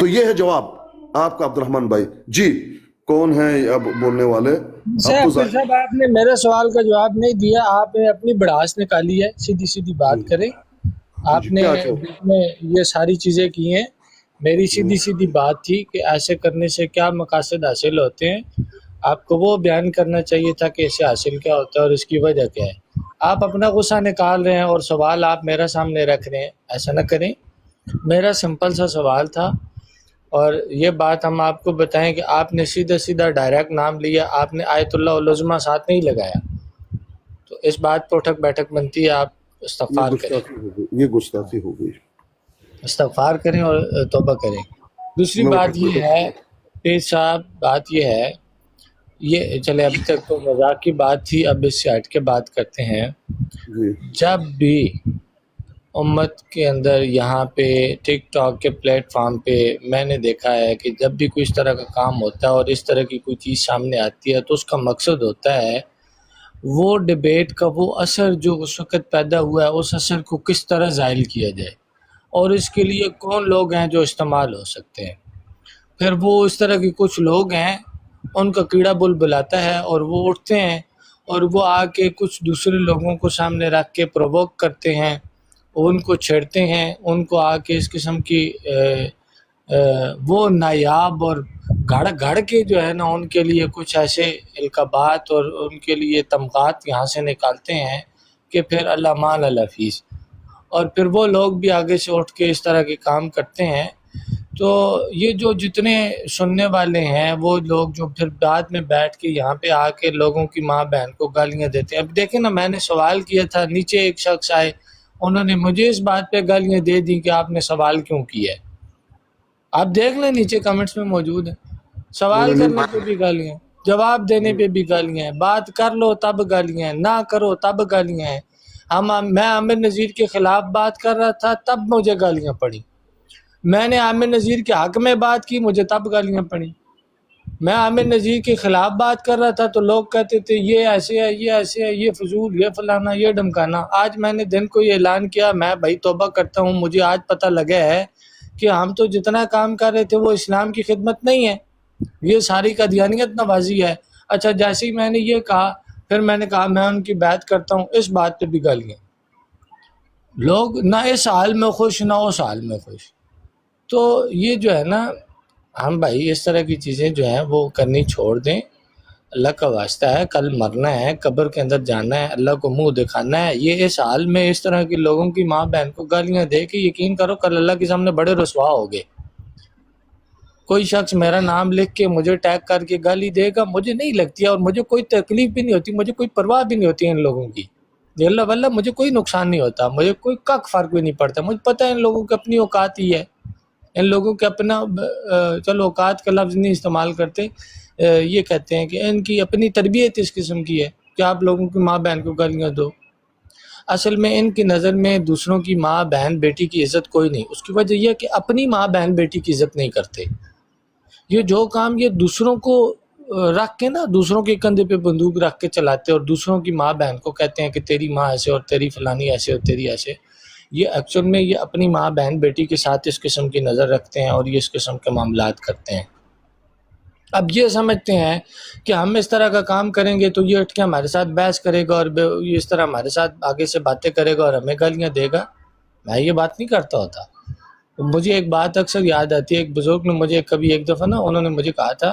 تو یہ ہے جواب آپ کا عبد الرحمن بھائی. جی کون ہیں اب بولنے والے؟ اب تو پھر صاحب آپ نے میرے سوال کا جواب نہیں دیا. آپ نے اپنی بڑاس نکالی ہے. سیدھی سیدھی بات کریں. آپ نے بیچ میں یہ ساری چیزیں کی ہیں. میری سیدھی سیدھی بات تھی کہ ایسے کرنے سے کیا مقاصد حاصل ہوتے ہیں. آپ کو وہ بیان کرنا چاہیے تھا کہ اسے حاصل کیا ہوتا ہے اور اس کی وجہ کیا ہے. آپ اپنا غصہ نکال رہے ہیں اور سوال آپ میرے سامنے رکھ رہے ہیں. ایسا نہ کریں. میرا سمپل سا سوال تھا اور یہ بات ہم آپ کو بتائیں کہ آپ نے سیدھا سیدھا ڈائریکٹ نام لیا. آپ نے آیت اللہ العظمیٰ ساتھ نہیں لگایا. تو اس بات پہ اٹھک بیٹھک بنتی ہے. آپ استغفار کریں. یہ گستاخی ہو گئی. استغفار کریں اور توبہ کریں. دوسری بات یہ ہے پیر صاحب، بات یہ ہے، یہ چلے ابھی تک تو مذاق کی بات تھی، اب اس سے ہٹ کے بات کرتے ہیں. جب بھی امت کے اندر یہاں پہ ٹک ٹاک کے پلیٹ فارم پہ میں نے دیکھا ہے کہ جب بھی کوئی اس طرح کا کام ہوتا ہے اور اس طرح کی کوئی چیز سامنے آتی ہے تو اس کا مقصد ہوتا ہے وہ ڈیبیٹ کا وہ اثر جو اس وقت پیدا ہوا ہے اس اثر کو کس طرح زائل کیا جائے اور اس کے لیے کون لوگ ہیں جو استعمال ہو سکتے ہیں. پھر وہ اس طرح کے کچھ لوگ ہیں، ان کا کیڑا بل بلاتا ہے اور وہ اٹھتے ہیں اور وہ آ کے کچھ دوسرے لوگوں کو سامنے رکھ کے پرووک کرتے ہیں، ان کو چھیڑتے ہیں، ان کو آ کے اس قسم کی وہ نایاب اور گھڑ کے جو ہے نا ان کے لیے کچھ ایسے القابات اور ان کے لیے تمغات یہاں سے نکالتے ہیں کہ پھر اللہ مان الحفیظ. اور پھر وہ لوگ بھی آگے سے اٹھ کے اس طرح کے کام کرتے ہیں. تو یہ جو جتنے سننے والے ہیں وہ لوگ جو پھر بعد میں بیٹھ کے یہاں پہ آ کے لوگوں کی ماں بہن کو گالیاں دیتے ہیں. اب دیکھیں نا، میں نے سوال کیا تھا، نیچے ایک شخص آئے، انہوں نے مجھے اس بات پہ گالیاں دے دی کہ آپ نے سوال کیوں کیا ہے. آپ دیکھ لیں نیچے کمنٹس میں موجود ہیں. سوال کرنے پہ بھی گالیاں، جواب دینے پہ بھی گالیاں ہیں، بات کر لو تب گالیاں ہیں، نہ کرو تب گالیاں ہیں. میں عامر نذیر کے خلاف بات کر رہا تھا تب مجھے گالیاں پڑی. میں نے عامر نذیر کے حق میں بات کی، مجھے تب گالیاں پڑی. میں عامر نذیر کے خلاف بات کر رہا تھا تو لوگ کہتے تھے یہ ایسے ہے، یہ ایسے ہے، یہ فضول، یہ فلانا، یہ ڈمکانا. آج میں نے دن کو یہ اعلان کیا، میں بھائی توبہ کرتا ہوں. مجھے آج پتہ لگا ہے کہ ہم تو جتنا کام کر رہے تھے وہ اسلام کی خدمت نہیں ہے، یہ ساری قادیانیت نوازی ہے. اچھا، جیسے ہی میں نے یہ کہا پھر میں نے کہا میں ان کی بیعت کرتا ہوں. اس بات پہ بھی گالیاں. لوگ نہ اس حال میں خوش نہ اس حال میں خوش. تو یہ جو ہے نا، ہم بھائی اس طرح کی چیزیں جو ہیں وہ کرنی چھوڑ دیں. اللہ کا واسطہ ہے، کل مرنا ہے، قبر کے اندر جانا ہے، اللہ کو منہ دکھانا ہے. یہ اس حال میں اس طرح کے لوگوں کی ماں بہن کو گالیاں دے کے یقین کرو کل اللہ کے سامنے بڑے رسوا ہوگے. کوئی شخص میرا نام لکھ کے مجھے ٹیگ کر کے گالی دے گا، مجھے نہیں لگتی اور مجھے کوئی تکلیف بھی نہیں ہوتی، مجھے کوئی پرواہ بھی نہیں ہوتی ان لوگوں کی. اللہ واللہ مجھے کوئی نقصان نہیں ہوتا، مجھے کوئی کک فرق بھی نہیں پڑتا. مجھے پتہ ہے ان لوگوں کی اپنی اوقات ہی ہے، ان لوگوں کے اپنا چلو اوقات کا لفظ نہیں استعمال کرتے، یہ کہتے ہیں کہ ان کی اپنی تربیت اس قسم کی ہے کہ آپ لوگوں کی ماں بہن کو گالیاں دو. اصل میں ان کی نظر میں دوسروں کی ماں بہن بیٹی کی عزت کوئی نہیں. اس کی وجہ یہ ہے کہ اپنی ماں بہن بیٹی کی عزت نہیں کرتے. یہ جو کام یہ دوسروں کو رکھ کے نا، دوسروں کے کندھے پہ بندوق رکھ کے چلاتے اور دوسروں کی ماں بہن کو کہتے ہیں کہ تیری ماں ایسے اور تیری فلانی ایسے اور تیری ایسے، یہ ایکچوئل میں یہ اپنی ماں بہن بیٹی کے ساتھ اس قسم کی نظر رکھتے ہیں اور یہ اس قسم کے معاملات کرتے ہیں. اب یہ سمجھتے ہیں کہ ہم اس طرح کا کام کریں گے تو یہ اٹھ کے ہمارے ساتھ بحث کرے گا اور یہ اس طرح ہمارے ساتھ آگے سے باتیں کرے گا اور ہمیں گالیاں دے گا. میں یہ بات نہیں کرتا ہوتا. مجھے ایک بات اکثر یاد آتی ہے، ایک بزرگ نے مجھے کبھی ایک دفعہ نا انہوں نے مجھے کہا تھا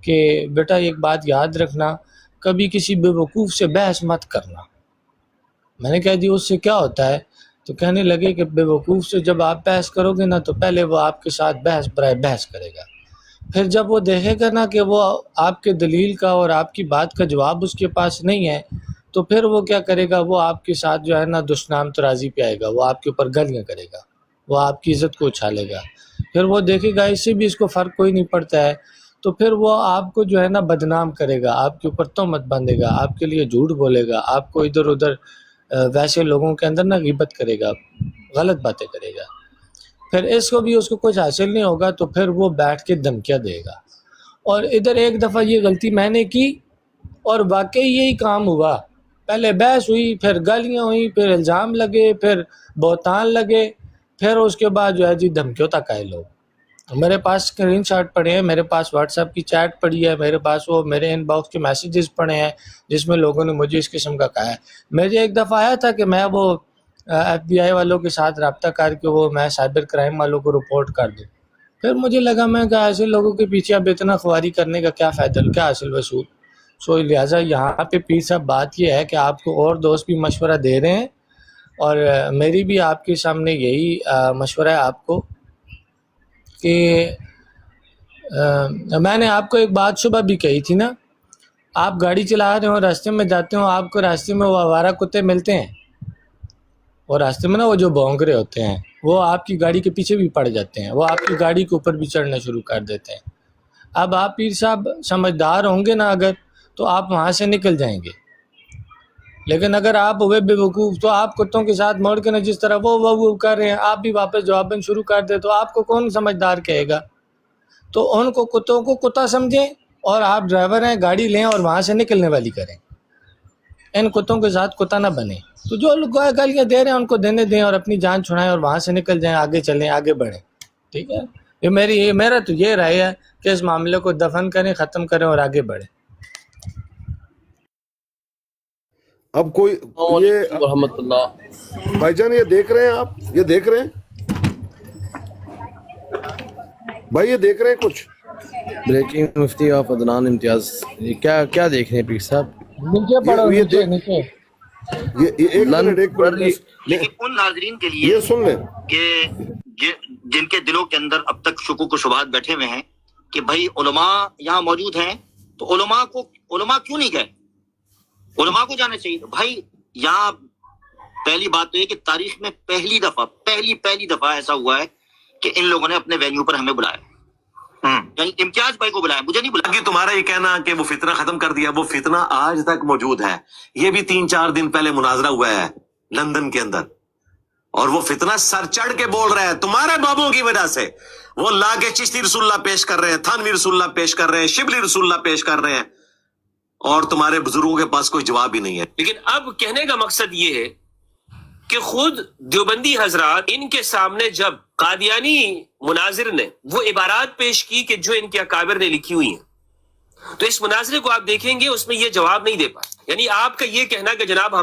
کہ بیٹا ایک بات یاد رکھنا، کبھی کسی بے وقوف سے بحث مت کرنا. میں نے کہا جی اس سے کیا ہوتا ہے؟ تو کہنے لگے کہ بے وقوف سے جب آپ بحث کرو گے نا تو پہلے وہ آپ کے ساتھ بحث برائے بحث کرے گا، پھر جب وہ دیکھے گا نا کہ وہ آپ کے دلیل کا اور آپ کی بات کا جواب اس کے پاس نہیں ہے تو پھر وہ کیا کرے گا، وہ آپ کے ساتھ جو ہے نا دشنام ترازی پہ آئے گا، وہ آپ کے اوپر گالیاں کرے گا، وہ آپ کی عزت کو اچھالے گا. پھر وہ دیکھے گا اس سے بھی اس کو فرق کوئی نہیں پڑتا ہے تو پھر وہ آپ کو جو ہے نا بدنام کرے گا، آپ کے اوپر تہمت باندھے گا، آپ کے لیے جھوٹ بولے گا، آپ کو ادھر ادھر ویسے لوگوں کے اندر نا غیبت کرے گا، غلط باتیں کرے گا. پھر اس کو بھی اس کو کچھ حاصل نہیں ہوگا تو پھر وہ بیٹھ کے دھمکیاں دے گا. اور ادھر ایک دفعہ یہ غلطی میں نے کی اور واقعی یہی کام ہوا. پہلے بحث ہوئی، پھر گالیاں ہوئی، پھر الزام لگے، پھر بہتان لگے، پھر اس کے بعد جو ہے جی دھمکیوں تک آئے لوگ. میرے پاس اسکرین شاٹ پڑے ہیں، میرے پاس واٹس ایپ کی چیٹ پڑی ہے، میرے پاس وہ میرے ان باکس کے میسیجز پڑے ہیں جس میں لوگوں نے مجھے اس قسم کا کہا ہے. مجھے ایک دفعہ آیا تھا کہ میں وہ ایف بی آئی والوں کے ساتھ رابطہ کر کے وہ میں سائبر کرائم والوں کو رپورٹ کر دوں. پھر مجھے لگا میں کہ ایسے لوگوں کے پیچھے اب اتنا خواری کرنے کا کیا فائدہ، کیا حاصل وصول. سو لہٰذا یہاں پہ پیر صاحب بات یہ ہے کہ آپ کو اور دوست بھی مشورہ دے رہے ہیں، اور میری بھی آپ کے سامنے یہی مشورہ ہے آپ کو کہ میں نے آپ کو ایک بات صبح بھی کہی تھی نا، آپ گاڑی چلا رہے ہو، راستے میں جاتے ہو، آپ کو راستے میں وہ آوارہ کتے ملتے ہیں، اور راستے میں نا وہ جو بھونک رہے ہوتے ہیں وہ آپ کی گاڑی کے پیچھے بھی پڑ جاتے ہیں، وہ آپ کی گاڑی کے اوپر بھی چڑھنا شروع کر دیتے ہیں. اب آپ پیر صاحب سمجھدار ہوں گے نا اگر، تو آپ وہاں سے نکل جائیں گے. لیکن اگر آپ ہوئے بے وقوف تو آپ کتوں کے ساتھ موڑ کے نا جس طرح وہ کر رہے ہیں آپ بھی واپس جواباً شروع کر دیں تو آپ کو کون سمجھدار کہے گا. تو ان کو کتوں کو کتا سمجھیں اور آپ ڈرائیور ہیں گاڑی لیں اور وہاں سے نکلنے والی کریں. ان کتوں کے ساتھ کتا نہ بنیں. تو جو لوگ گالیاں دے رہے ہیں ان کو دینے دیں اور اپنی جان چھڑائیں اور وہاں سے نکل جائیں، آگے چلیں، آگے بڑھیں. ٹھیک ہے، یہ میرا تو یہ رائے ہے کہ اس معاملے کو دفن کریں، ختم کریں اور آگے بڑھیں. اب کوئی یہ ورحمۃ اللہ. بھائی جان یہ دیکھ رہے ہیں آپ، یہ دیکھ رہے ہیں بھائی، یہ دیکھ رہے ہیں کچھ بریکنگ مفتی آف عدنان امتیاز، یہ کیا دیکھ رہے ہیں پیر صاحب؟ نیچے پڑھو، یہ نیچے نیچے. یہ ایک منٹ لیکن ان ناظرین کے لیے یہ سن لیں کہ جن کے دلوں کے اندر اب تک شکوک و شبہات بیٹھے ہوئے ہیں کہ بھائی علماء یہاں موجود ہیں تو علماء کیوں نہیں گئے، علماء کو جانا چاہیے. بھائی یہاں پہلی بات تو یہ کہ تاریخ میں پہلی دفعہ ایسا ہوا ہے کہ ان لوگوں نے اپنے وینیو پر ہمیں بلایا، یعنی امتیاز بھائی کو بلایا، مجھے نہیں بلایا. تمہارا یہ کہنا کہ وہ فتنہ ختم کر دیا، وہ فتنہ آج تک موجود ہے. یہ بھی 3-4 دن پہلے مناظرہ ہوا ہے لندن کے اندر، اور وہ فتنہ سر چڑھ کے بول رہا ہے تمہارے بابوں کی وجہ سے. وہ لا کے چشتی رسول اللہ پیش کر رہے ہیں، تھانوی رسول اللہ پیش کر رہے ہیں، شبلی رسول اللہ پیش کر رہے ہیں، اور تمہارے بزرگوں کے پاس کوئی جواب ہی نہیں ہے. لیکن اب کہنے کا مقصد یہ ہے کہ خود دیوبندی حضرات ان کے سامنے جب قادیانی مناظر نے وہ عبارات پیش کی کہ جو ان کے اکابر نے لکھی ہوئی ہیں، تو اس مناظرے کو آپ دیکھیں گے اس میں یہ جواب نہیں دے پائے. یعنی آپ کا یہ کہنا کہ جناب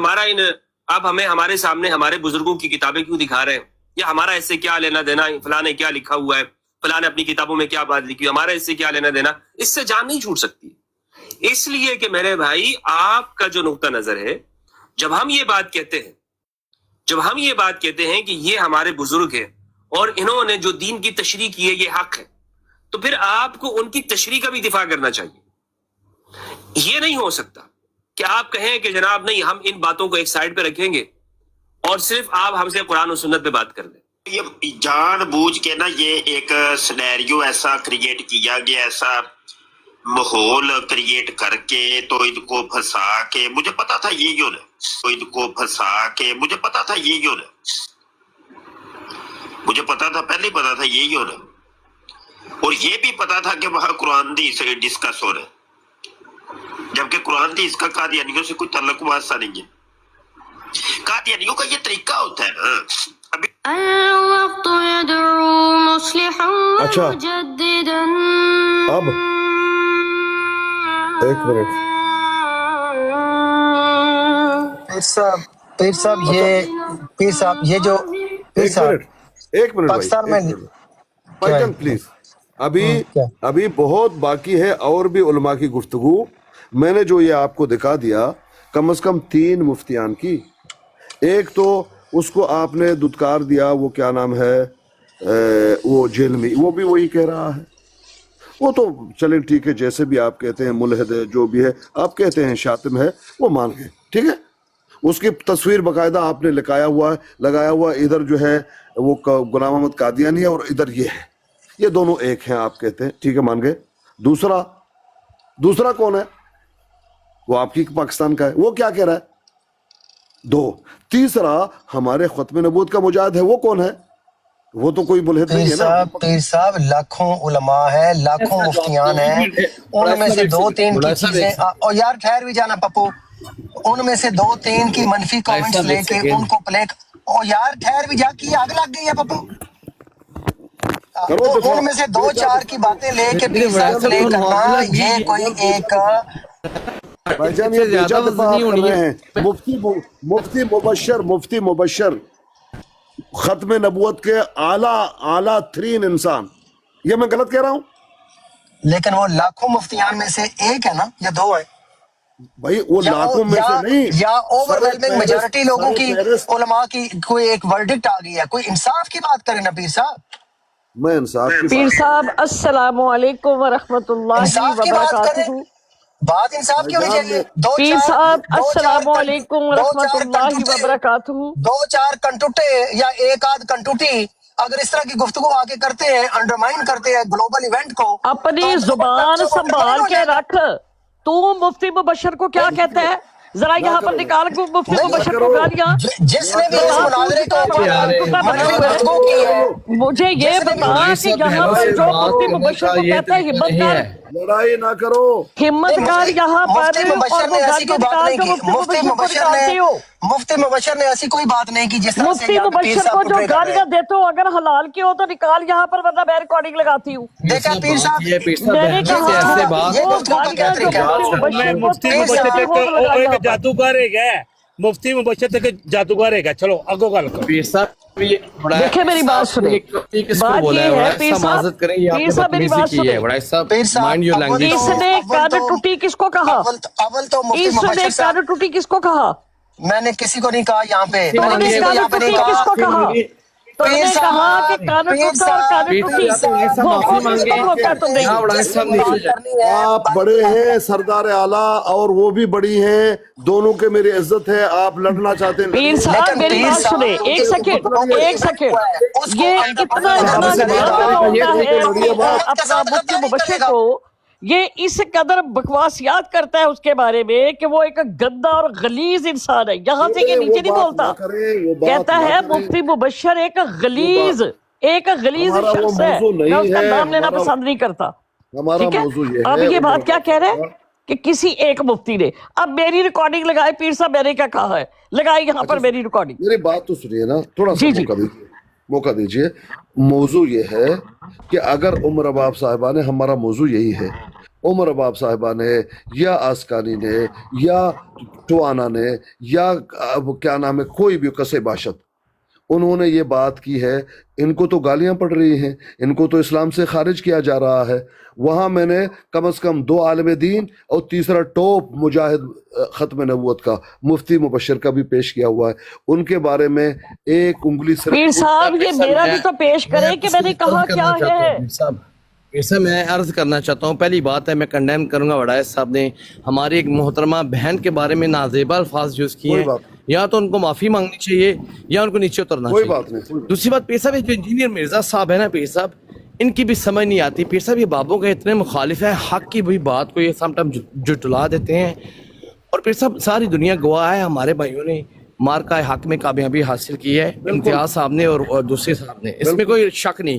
آپ ہمیں ہمارے سامنے ہمارے بزرگوں کی کتابیں کیوں دکھا رہے ہیں، یا ہمارا اس سے کیا لینا دینا، فلاں نے کیا لکھا ہوا ہے، فلاں نے اپنی کتابوں میں کیا بات لکھی، ہمارا اس سے کیا لینا دینا، اس سے جان نہیں چھوٹ سکتی. اس لیے کہ میرے بھائی آپ کا جو نقطہ نظر ہے، جب ہم یہ بات کہتے ہیں کہ یہ ہمارے بزرگ ہیں اور انہوں نے جو دین کی تشریح کی ہے یہ حق ہے، تو پھر آپ کو ان کی تشریح کا بھی دفاع کرنا چاہیے. یہ نہیں ہو سکتا کہ آپ کہیں کہ جناب نہیں ہم ان باتوں کو ایک سائڈ پہ رکھیں گے اور صرف آپ ہم سے قرآن و سنت پہ بات کر دیں. یہ جان بوجھ کے نا یہ ایک سینیریو ایسا کریٹ کیا گیا، ایسا ماحول کریٹ کر کے تو ان کو پھنسا کے، مجھے پتا تھا یہ کیوں مجھے پتا تھا، پہلے ہی پتا تھا یہ کیوں نہیں، اور یہ بھی پتا تھا کہ وہاں قرآن حدیث سے ڈسکس ہو رہا ہے، جبکہ قرآن حدیث کا قادیانیوں سے کوئی تعلق واسطہ نہیں ہے. قادیانیوں کا یہ طریقہ ہوتا ہے نا. الوقت يدعو مصلحا اچھا ومجددا. اب ایک منٹ پیر صاحب یہ جو پیر صاحب ایک منٹ پاکستان میں بھائی جان پلیز، ابھی بہت باقی ہے اور بھی علماء کی گفتگو. میں نے جو یہ آپ کو دکھا دیا کم از کم 3 مفتیان کی. ایک تو اس کو آپ نے دھتکار دیا، وہ کیا نام ہے، وہ جیل میں، وہ بھی وہی کہہ رہا ہے. وہ تو چلیں ٹھیک ہے، جیسے بھی آپ کہتے ہیں ملحد ہے، جو بھی ہے آپ کہتے ہیں شاطم ہے، وہ مان گئے، ٹھیک ہے. اس کی تصویر باقاعدہ آپ نے لگایا ہوا ادھر جو ہے وہ غلام احمد قادیانی ہے اور ادھر یہ ہے، یہ دونوں ایک ہیں آپ کہتے ہیں، ٹھیک ہے مان گئے. دوسرا کون ہے؟ وہ آپ کی پاکستان کا ہے، وہ کیا کہہ رہا ہے؟ 2. تیسرا ہمارے ختم نبوت کا مجاہد ہے، وہ کون ہے؟ وہ تو کوئی ملحد نہیں ہے نا. پیر صاحب لاکھوں علماء ہیں، لاکھوں مفتیان ہیں، ان میں سے 2-3 کی چیزیں، اور یار ٹھہر بھی جانا پپو، ان میں سے 2-3 کی منفی کامنٹس لے کے ان کو پلے، اور یار ٹھہر بھی جا کی آگ لگ گئی ہے پپو. کرو دفاع ان میں سے 2-4 کی باتیں لے کے پیر صاحب پلے کرنا یہ کوئی ایک بھائی جان یہ بیجا دفاع آپ کر رہے ہیں. مفتی مبشر ختم نبوت کے اعلیٰ ترین انسان، یہ میں غلط کہہ رہا ہوں؟ لیکن وہ لاکھوں مفتیان میں سے ایک ہے نا یا 2 ہے بھائی وہ لاکھوں میں سے نہیں، یا اوور ویلمنگ میجورٹی لوگوں کی علماء کی کوئی ایک ورڈکٹ آ گئی ہے. کوئی انصاف کی بات کرے نا پیر صاحب. میں انصاف کی پیر بات صاحب السلام علیکم ورحمۃ اللہ انصاف کی بات کرے، وبرکاتہ. بات انصاف کی ہونی چاہیے. پیر صاحب السلام علیکم ورحمۃ اللہ وبرکاتہ. 2-4 کنٹوٹے یا ایک آدھ کنٹوٹی اگر اس طرح کی گفتگو آگے کرتے ہیں، انڈرمائن کرتے ہیں گلوبل ایونٹ کو، اپنی زبان سنبھال کے رکھ. تو مفتی مبشر کو کیا کہتا ہے؟ ذرا یہاں پر نکال کو مفتی مبشر کو گالیاں. جس نے بھی اس مناظرے کو گفتگو کی ہے، مجھے یہ بتا کہ یہاں پر جو مفتی مبشر کو کہتا ہے ہمت کر، لڑائی نہ کرو. ہمت کر یہاں پر، مفتی اور مبشر وہ نے ایسی گالیاں کوئی بات نکال نہیں کے کی. مفتی مبشر کو نکالتے ہو. مفتی مبشر نے ایسی کوئی بات نہیں کی جس طرح سے مفتی یہاں پہ پیر مبشر صاحب کو کو جو پلے کر رہے گالیاں ہیں. دیتے ہو اگر حلال کی ہو تو نکال یہاں پر، ورنہ میں ریکارڈنگ لگاتی ہوں. دیکھا پیر صاحب میں نے کہا ایسے بات یہ وہ گفتگو کا کیا گالیاں جو طریقہ ہے؟ مفتی مبشر کو مفتی پیر مبشر صاحب کو لگا ایک یہاں پر. جادوگر ہے، مفتی مبشر تک جادوگر ہے. چلو اگو گل کرو. پیر صاحب یہ بڑا دیکھیں میری بات سنیں. کس کو بات بولا ہے یہ بڑا ہے پیر ایسا معذرت کریں، یہ آپ پیر نے صاحب میری بدتمیزی بات کی ہے سنیں. بڑا صاحب. پیر صاحب مائنڈ یور لینگویج. اس نے کان ٹوٹی کس کو کہا؟ اول تو مفتی اس نے مبشر صاحب، کان ٹوٹی کس کو کہا؟ میں نے کسی کو نہیں کہا یہاں پہ، تو میں نے نے کسی کو کان یہاں پہ نہیں ٹوٹی کس کہا. کو کہا؟ تو پیر نے کہا کہ صاحب، کان پیر ٹوٹا اور کان صاحب، ٹوٹی یا تو ایسا وہ معافی کس مانگے کو بولتا ہے تم نے؟ یا بڑا جس صاحب نے نیچے بات کرنی ہے آپ بڑے ہیں، سردار اعلیٰ، اور وہ بھی بڑی ہیں، دونوں کے میری عزت ہے. آپ لڑنا چاہتے ہیں پیر لڑیے. صاحب لیکن میری پیر بات صاحب سنیں، ایک سیکنڈ ایک سیکنڈ. یہ اتنا جھاڑتا ہوتا ہے اپنا مفتی مبشر کو، یہ اس قدر بکواسیات کرتا ہے اس کے بارے میں کہ وہ ایک گندا اور غلیظ انسان ہے. یہاں سے یہ نیچے نہیں بولتا، کہتا ہے مفتی مبشر ایک غلیظ ہمارا وہ شخص ہے. موضوع میں نہیں اس کا ہے. نام لینا پسند نہیں کرتا. ہمارا ٹھیک ہے، موضوع یہ اب ہے. یہ بات کیا کہہ رہے ہیں کہ کسی ایک مفتی نے. اب میری ریکارڈنگ لگائے پیر صاحب، میں نے کیا کہا ہے، لگائی یہاں پر میری ریکارڈنگ. میری بات تو سنیے نا، تھوڑا سا جی موقع دیجیے. موضوع یہ ہے کہ اگر عمر اباب صاحبہ نے، ہمارا موضوع یہی ہے، عمر اباب صاحبہ نے یا آسکانی نے یا ٹوانا نے یا کیا نام ہے کوئی بھی کسے باشد، انہوں نے یہ بات کی ہے، ان کو تو گالیاں پڑ رہی ہیں، ان کو تو اسلام سے خارج کیا جا رہا ہے. وہاں میں نے کم از کم 2 عالم دین اور تیسرا ٹاپ مجاہد ختم نبوت کا مفتی مبشر کا بھی پیش کیا ہوا ہے. ان کے بارے میں ایک انگلی سے پیر صاحب یہ میرا بھی تو پیش کریں کہ میں نے کہا کیا ہے. ایسا میں عرض کرنا چاہتا ہوں، پہلی بات ہے میں کنڈیم کروں گا وڈائے صاحب نے ہماری ایک محترمہ بہن کے بارے میں نازیبا الفاظ یوز کیے ہیں. یا تو ان کو معافی مانگنی چاہیے یا ان کو نیچے اترنا چاہیے. کوئی بات نہیں. دوسری بات پیر صاحب جو انجینئر مرزا صاحب ہے نا پیر صاحب، ان کی بھی سمجھ نہیں آتی. پیر صاحب یہ بابوں کے اتنے مخالف ہیں، حق کی بھی بات کو یہ سم ٹائم جٹلا دیتے ہیں. اور پیر صاحب ساری دنیا گواہ ہے، ہمارے بھائیوں نے مارکہ حق میں کامیابی حاصل کی ہے، امتیاز صاحب نے اور دوسرے صاحب نے، اس میں کوئی شک نہیں.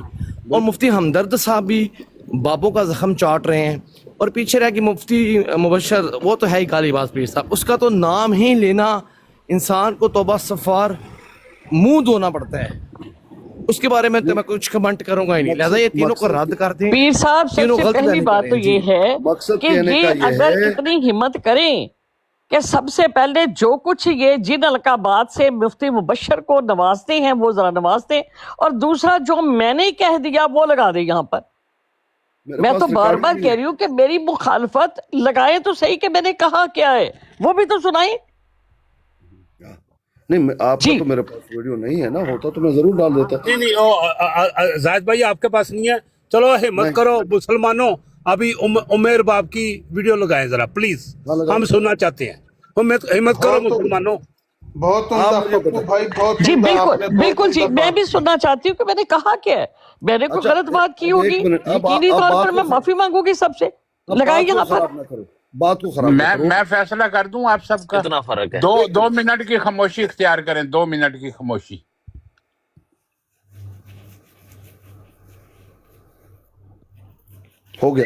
اور مفتی ہمدرد صاحب بھی بابوں کا زخم چاٹ رہے ہیں. اور پیچھے رہ کہ مفتی مبشر وہ تو ہے ہی کالی باز پیر صاحب، اس کا تو نام ہی لینا انسان کو توبہ استغفار منہ دھونا پڑتا ہے. اس کے بارے میں تو میں کچھ کمنٹ کروں گا ہی نہیں، لہذا یہ تینوں کو رد کر دیں. پیر صاحب سب سے پہلی بات تو یہ ہے کہ یہ اگر اتنی ہمت کریں کہ سب سے پہلے جو کچھ یہ جن القابات سے مفتی مبشر کو نوازتے ہیں وہ ذرا نوازتے، اور دوسرا جو میں نے کہہ دیا وہ لگا دیں یہاں پر. میں تو بار بار کہہ رہی ہوں کہ میری مخالفت لگائیں تو صحیح کہ میں نے کہا کیا ہے، وہ بھی تو سنائیں. نہیں آپ کا تو میرے پاس ویڈیو نہیں ہے نا، ہوتا تو میں ضرور ڈال دیتا. نہیں زاہد بھائی آپ کے پاس نہیں ہے، چلو ہمت کرو مسلمانوں، ابھی عمر باپ کی ویڈیو لگائیں ذرا پلیز، ہم سننا چاہتے ہیں. ہمت کرو مسلمانوں. بہت عمدہ پپو بھائی، بہت جی عمدہ. بالکل بالکل جی، میں بھی سننا چاہتی ہوں کہ میں نے کہا کیا ہے. میں نے کوئی غلط بات کی ہوگی، یقینی طور پر میں معافی مانگوں گی سب سے. لگائی یہاں پر بات کو خراب میں فیصلہ کر دوں آپ سب کا. اتنا فرق ہے. 2 منٹ کی خاموشی اختیار کریں، 2 منٹ کی خاموشی. ہو گیا.